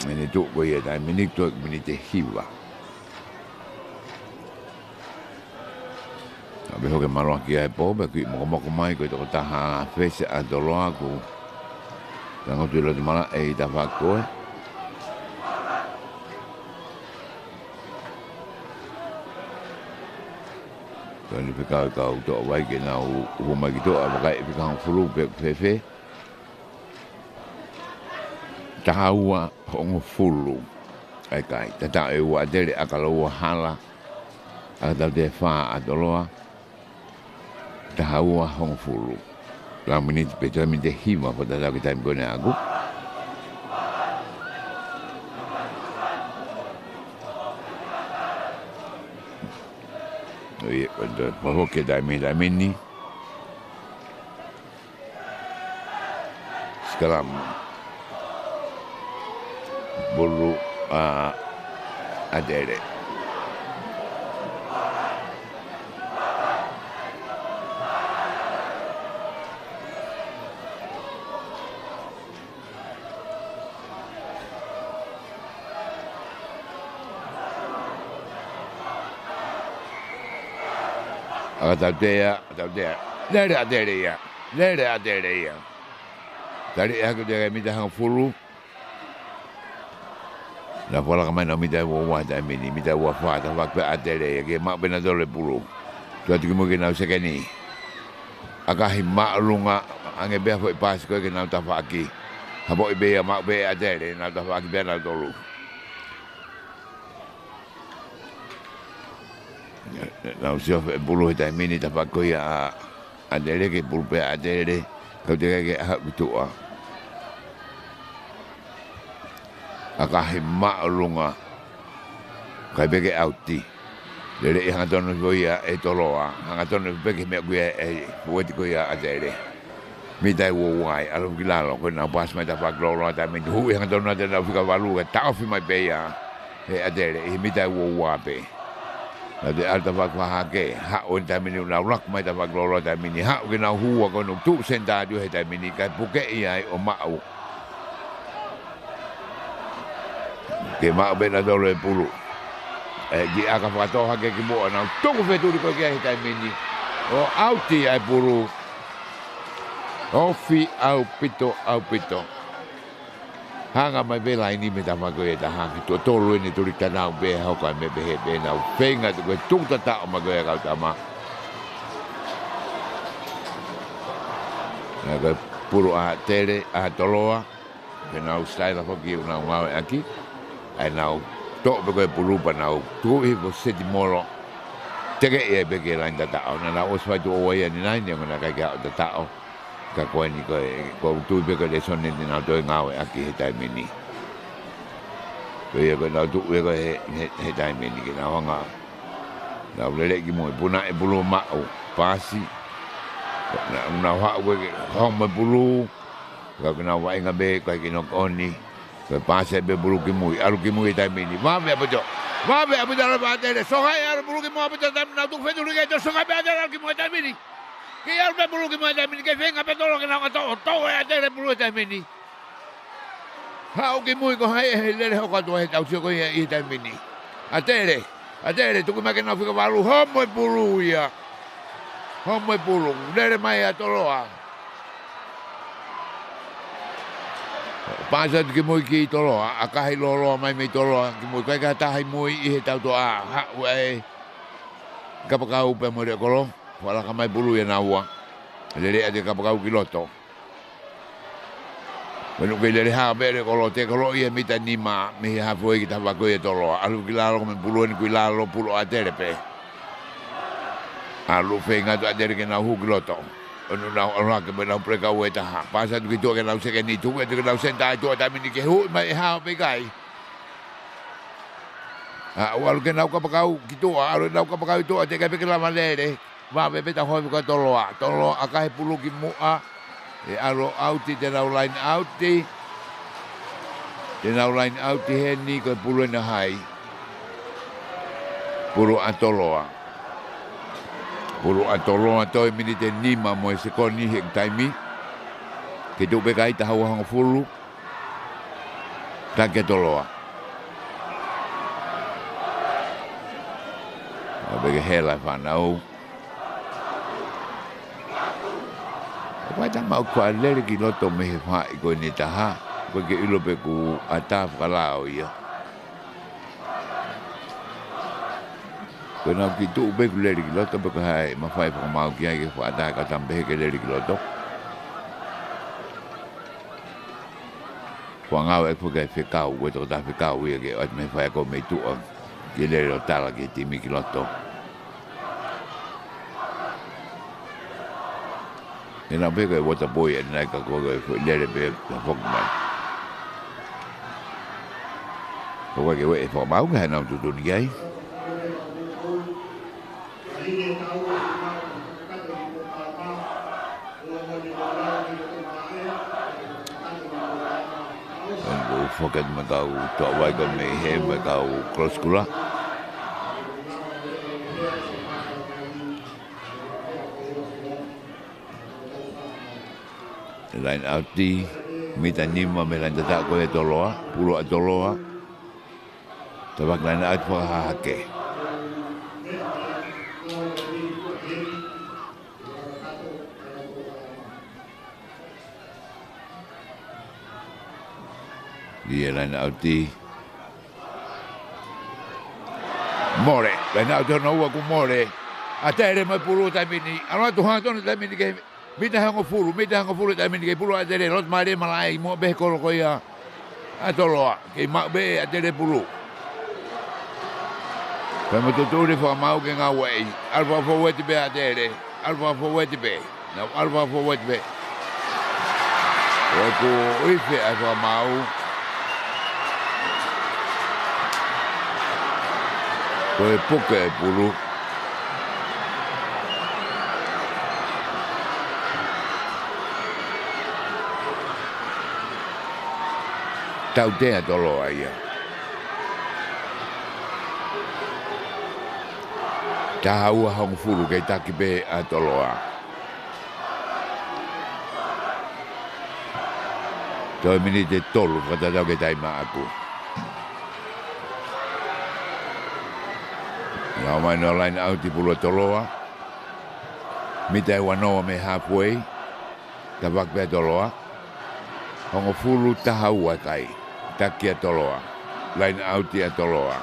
Mene tuk koe ia tai mini tuk mini te hiwa. Abe hoke maroa ki ai po, be kui moko mai koe toko taha fese a toloa ku. Tango tui lo te mara e i ta whakoe. Koe ni whikau kau toa wai ke nau mai ki toa wakai e whikau furu pe whewhe. Taha ua hongo fulu. ai kai tata e wa dele akaloa hala ada de fa adoloa ta haua hong fulu la minute peta mi de hima pada la kita ngone aku Oye, pada bawa ke dami ni sekarang bulu adere Atadea, lere adere ya. Tadi aku dia minta hang fulu. La pola kama na minta wa da mini, minta wa fa ta wa adere ya ke mak bena dole pulu. Tu atu mo ke na sekeni. Akahi mak lunga ange be foi pas ko ke na ta fa aki. Habo be ya mak be adere na ta fa aki be na dolu. Na usio bulu ta mini ta pa ko ya adere ke bulu pe adere kau dia ke hak betua akahi mak lunga kai bege auti dere hang tono ko ya e toloa hang tono bege me ko ya e fuati ko ya adere mi dai wo wai alo gilalo ko na pas mai ta pa gloro ta mi hu hang tono ta na fika valu ta ofi mai be ya e adere e mi dai wo wa be na de alta va ha ke ha on ta mini na rak mai ta va gloro ta mini ha ke na hu ko no tu senta du he ta mini ka puke ia o mau ke ma be na dole pulu di aka fa to ha ke ki mo na to ko fe tu ko ke he ta mini o auti ai pulu o fi au pito hanga mai bela ini me tama ko e ta ha ki to lo ni to rita na be ha ko me be he be na penga to ko tu ta ma ko e ka tama na ko puro a tele a toloa ke na usai la ko ki na wa aki ai na to be ko pulu pa na tu i ko se di molo te ke e be ke la nda ta na o swa to o ye ni na ni na ka ka ta ka ko ni ko tu be ko le son ni na to ngawe aki he tai mini ko ye ko na tu we ko he tai mini ki na nga na le ki mo puna e bulu ma o pasi na wa ko ho mo bulu ka na wa nga be ko ki no oni ko pasi be bulu ki mo aru ki mo tai mini ma be apo la ba de so ha aru bulu ki mo apo na tu fe tu ke so ha be aru ki mo tai mini que ya me bulu que me da mini que venga pe todo que no todo é até bulu da mini ha o que muito com ele le ho quando é o seu que é da mini até tu que me que não fica balu homo bulu ya homo bulu le mai a toloa pasa que muito que toloa a kai lolo mai me toloa que muito que tá hai muito e tá to a ha we kapakau pe mo de kolo wala ka mai bulu ya nawa lele ade ka pakau kiloto bueno que lele ha bere kolo te kolo ia mita ni ma me ha foi ki tava ko e tolo alu kilalo me bulu ni kilalo pulo atere pe alu fenga to atere ke na hu kiloto onu na ora ke me na preka we ta ha pasa tu ke na se ke ni tu ke na senta to ta mi ke hu mai ha pe kai walu ke na ka pakau kitu alu na ka pakau to ate ka pe ke la malere va be ta ho ko tolo aka he pulu ki mu a e alo auti de la line auti he ni ko pulu na hai pulu atoloa to e minite ni ma mo se ko ni he taimi ke tu be kai ta ho hang pulu ta ke toloa be ke hela fa na Wai ta mau kwa lere ki loto me he wha i koe ni taha, koe ke ilo pe ku ata whalao ia. Koe nau ki tuu pe ku lere ki loto pe ku hae ma whai whakamau ki ai ke wha ata ka tampehe ke lere ki loto. Wangau e fuka e whikau, ue tō tā whikau ia ke oat me whai ako mei tua. Ke lere o tala ke timi ki loto. E nā peko e wata boi e nai ka koga e fwoi lere pe ka whokmai. Koga ke we e whakamau ka hanau tutuni kei. Fokat makau toa wai ka me he makau cross kula. Lain auti mita nima me lain tata ko e toloa, pulo a toloa. Tabak lain aut pa hake. Dia lain auti more lain auti no wa ku more atere mai pulu ta mini ana tu ha ton ta mini ke mita hango fulu ta mini ke pulu atere lot mare malai mo be ko ko ya atoloa ke ma be atere pulu Pema tuturi fa mau ke nga wei alfa fo wet be atere alfa fo wet be na alfa fo wet be ko ife alfa mau Koe puke e pulu. Tau tea toloa ia. Taha ua hong furu kei taki pe a toloa. Toi minite tolu whatatau ke taima aku. Ngā mai no line out i pulu toloa. Mita e wanoa me halfway. Ta wakpea toloa. Hongo fulu taha ua kai. Taki a toloa. Line out i a toloa.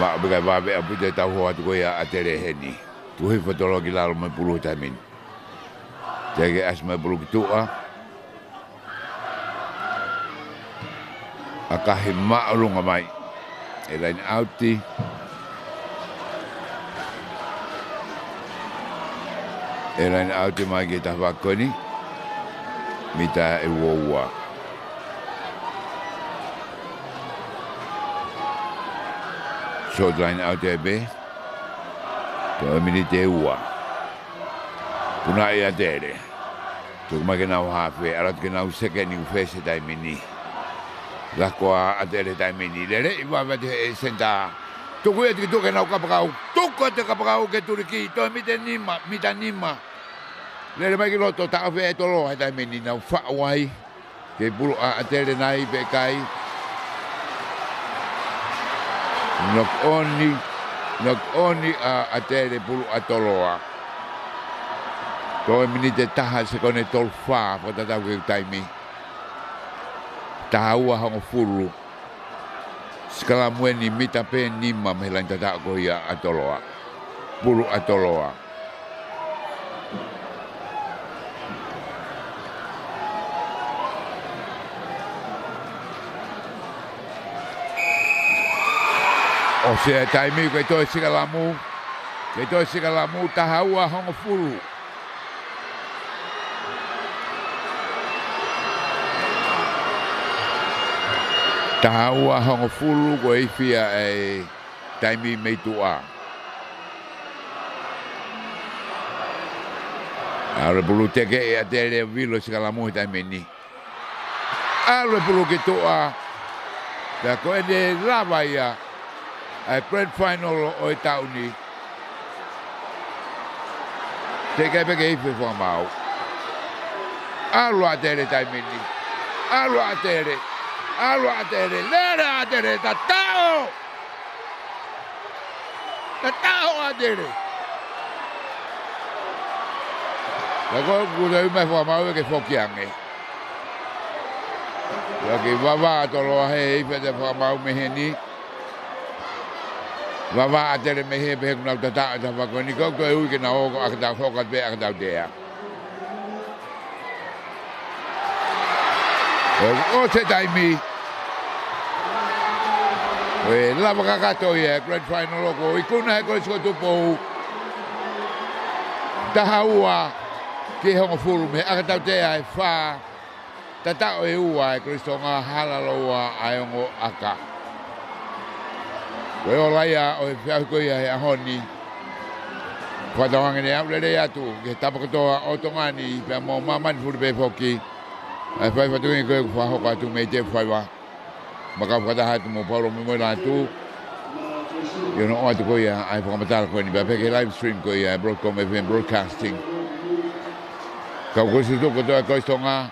Maa bika wabe a pute tau hoa tu koe a tere heni. Tuhi whatolo ki lalo mai pulu tamin. Tege as mai pulu ki tua. A kahi maarunga mai. E line outi. E line outi mai ki tahwakoni. Mita e uoua. Short line outi e be. Toi mini te ua. Puna e a tere. Tuk mai ke nau hawhe, arat ke nau seke ni ufese tai mini. Lako a tere tai mini. Lere i wawa te e senta. Tuku e tiki tuke nau kapakau. Tuku e te kapakau ke turiki. Toi mita nima. Lere mai ki loto ta awhe e tolo hai tai mini. Nau whaawai. Ke pulu a tere nai pe kai. Nok oni a tere pulu a toloa. Toi mini te taha se kone tol wha po tatau ke taimi. Taha ua hongo furu. Skala mueni mita pe nima me lain tatau ko ia a toloa. Pulu a toloa. O se taimi ke toi sikalamu. Ke toi sikalamu taha ua hongo furu. Taha ua hongo furu ko ifia e taimi meitua. Aure pulu teke e atere vilo sikalamu i taimi ni. Aure pulu ke toa. Da ko e de lava ia. A grand final o e tauni. Teke peke ife fua mau. Alu a tere taimini. Alu a tere. Alu a tere. Lere a tere. Tatao. Tatao a tere. Lako kuda ume fua mau e ke fokiange. Laki wawa tolo he ife te fua mau meheni. Wawa atere me he pe kuna tata ta fa ko ni ko ko u ke na o ko akta ko ka be akta de ya. O te taimi. We lava kakato ye grand final ko I kuna ko so Tupou. Tahaua ke hongo furu me akta de ai fa. Tata o e ua e Kristonga halaloa ai ongo aka. Koe o laia o e whiau koe ai ahoni. Whatawangi ne aurere atu, ke tapakatoa o tongani, pia mō mamani furu pe whoki. Ai whai whatungi koe ku whahoko atu me Teufaiva. Maka whatahatu mō paulo me moila atu. Io no atu koe ai whakamatara koe ni, pia peke live stream koe ai Broadcom FM Broadcasting. Kau koe si tuko toa koe stonga.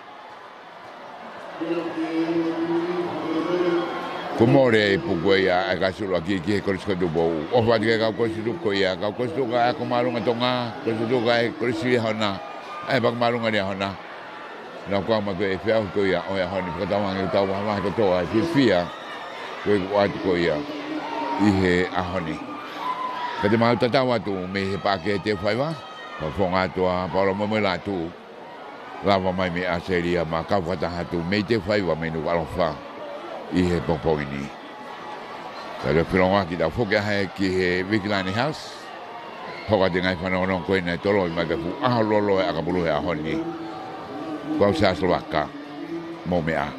Kumore pugo ya akasulu aki ki korisco Tupou. O fati ka korisco ko ya ka korisco ka ko malunga Tonga, korisco ka korisco hona. Ai bak malunga dia hona. Na ko ma ko e fia ko ya o ya honi ko tawang ta wa ma ko to ai fia. Ko wa ko ya. Ihe a honi. Ka te mau tata wa tu me he pa ke Teufaiva. Ko fonga to a palo mo la tu. Lava mai me a seria ma ka fata hatu me Teufaiva me no alofa. I he popo ini. Pero pilonga ki da foke hai ki he Vigilani House. Hoka te ngai whanau koe nei tolo I magafu. Aha lolo e akapulu he ahoni. Kau sa Slovaka. Mō mea.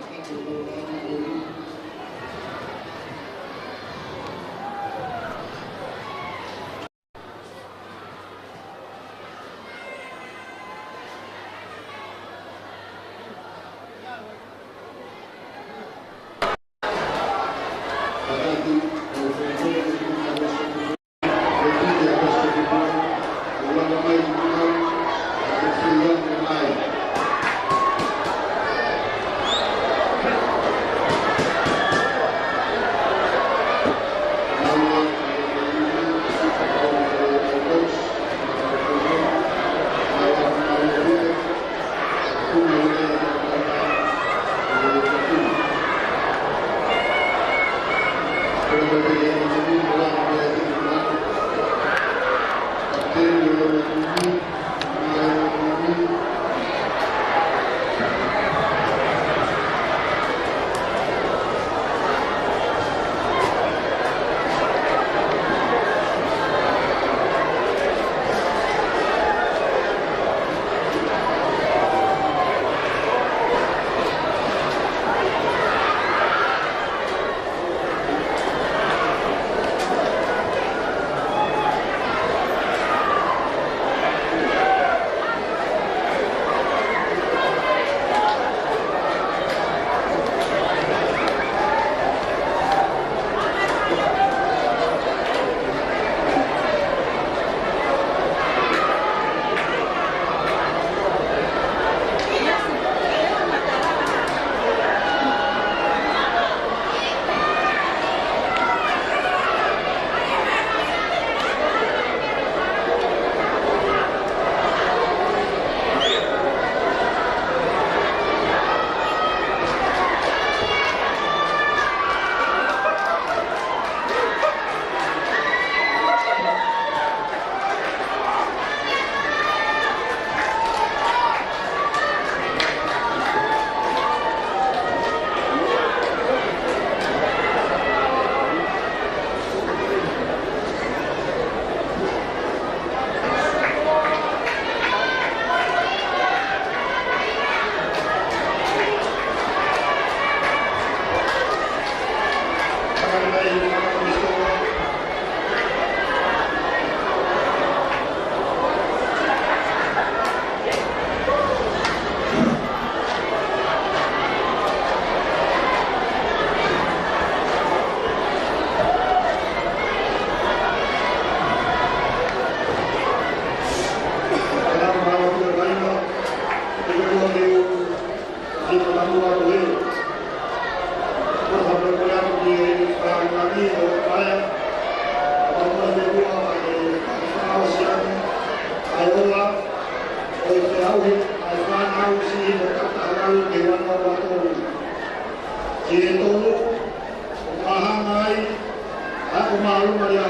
Aku malu Maria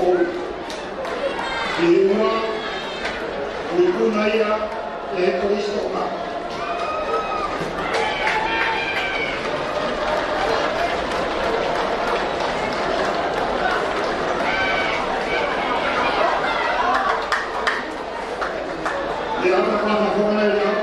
Tupou. Iwa, uikuna ia e Kristo ngā. Ia ana kama kona ia.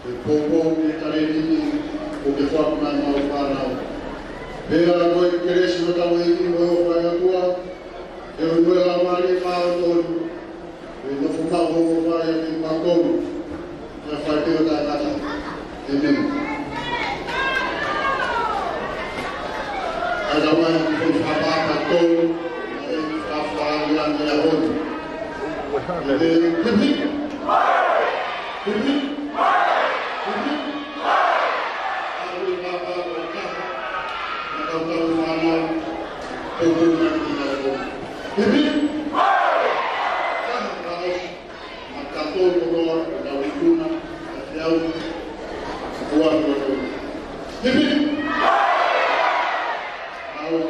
e Tupou e Tarenini o que whakuna mau whanau. Pera koe keresi no tau e ki mo o whai atua, e o nue la mari whao tonu, e no whumau o whai a ki makonu, e whai teo tai kata, e menu. Aida mai ki whi whapata tonu, e whawhali ane a honu. E kipi, kipi, kipi, aui papa o kaha, na kautau whanau, o kuna ki na honu. Kipi, kaha kaos, na katonu roa, na wikuna, na teau, kua kua kua. Kipi, aui,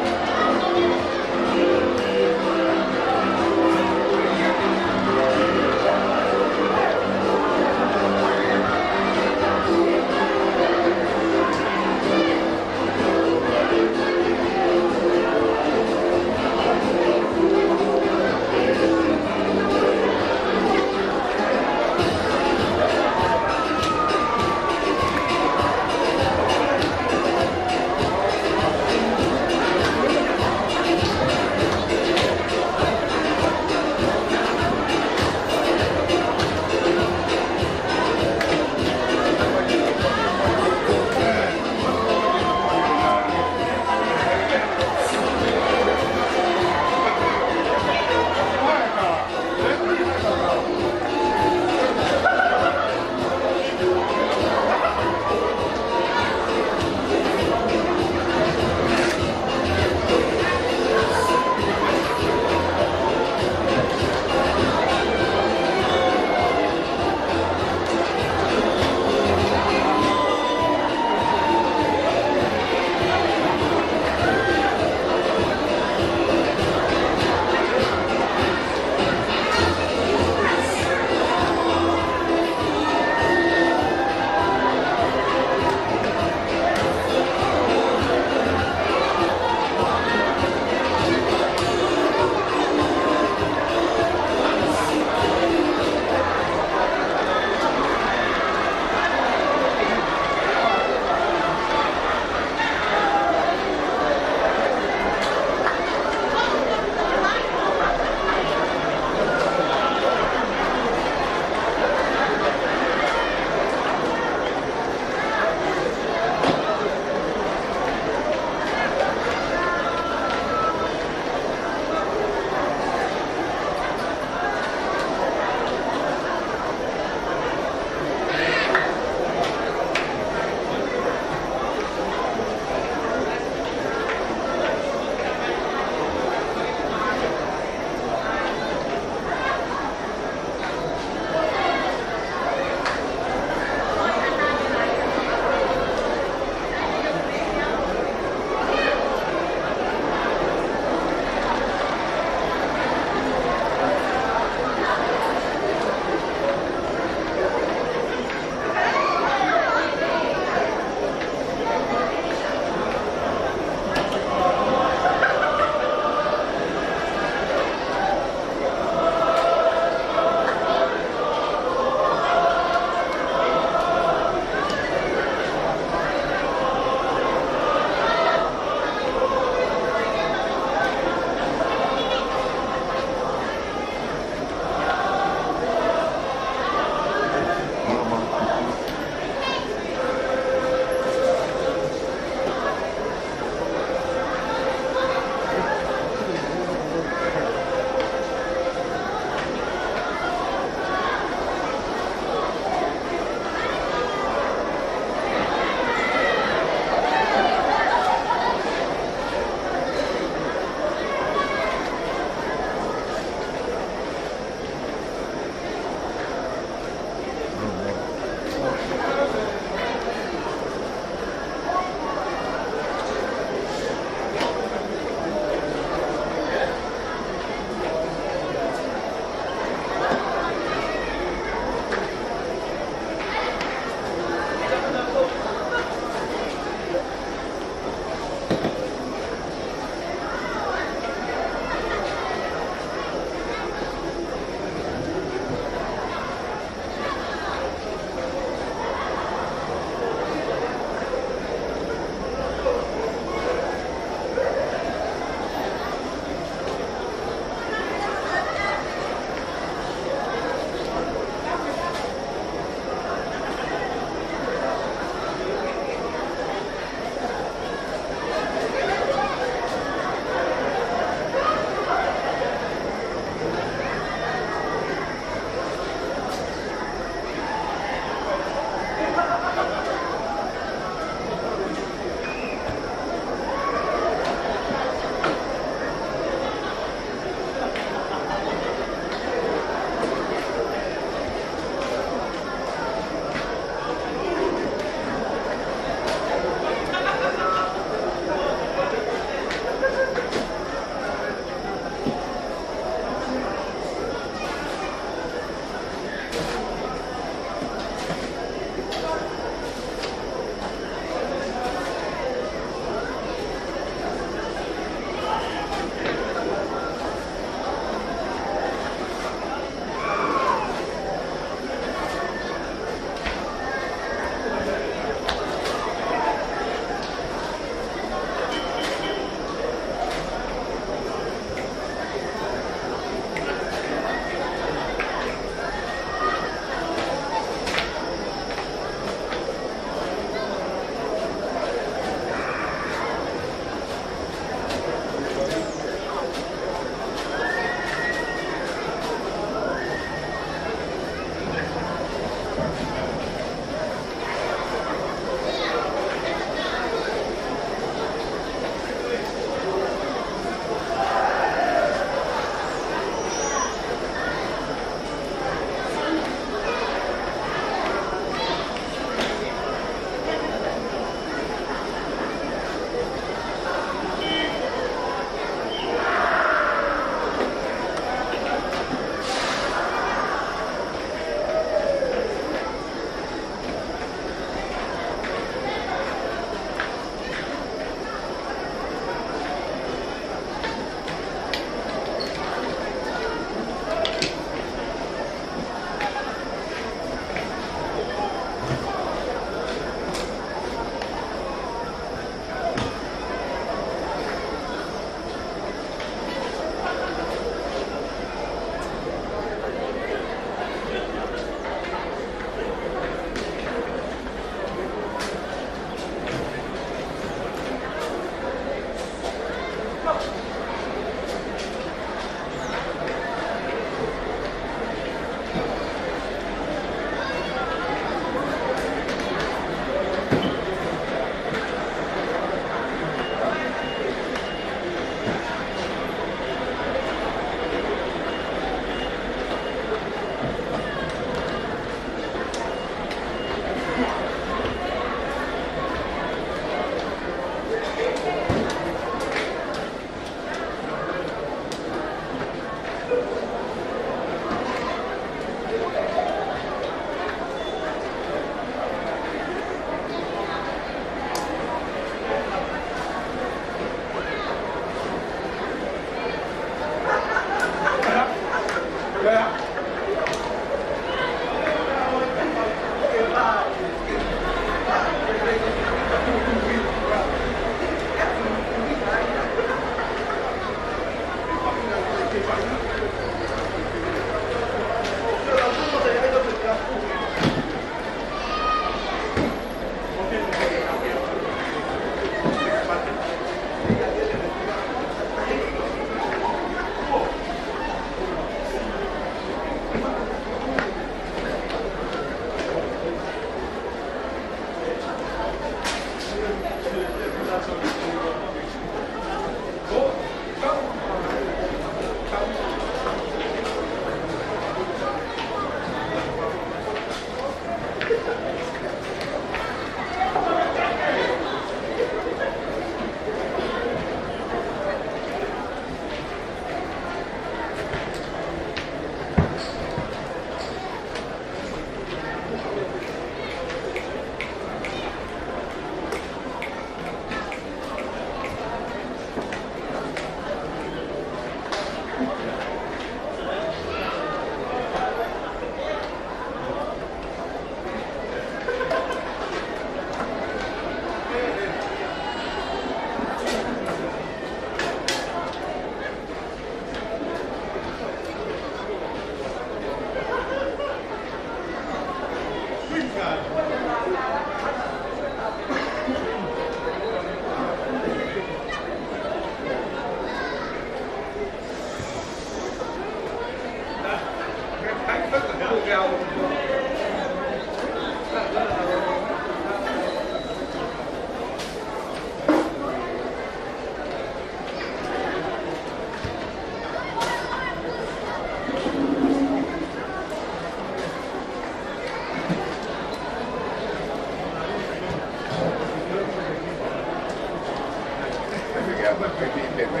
Pe pe pe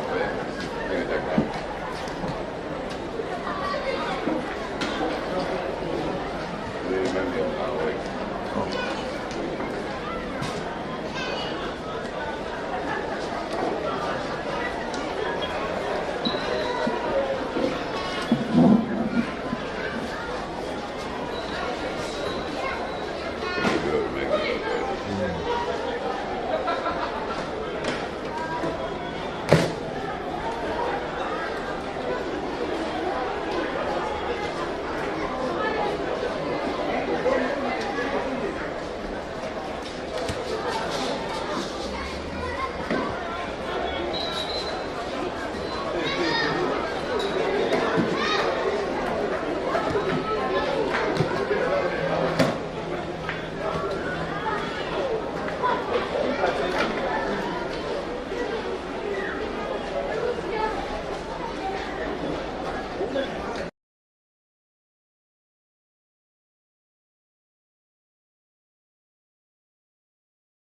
pe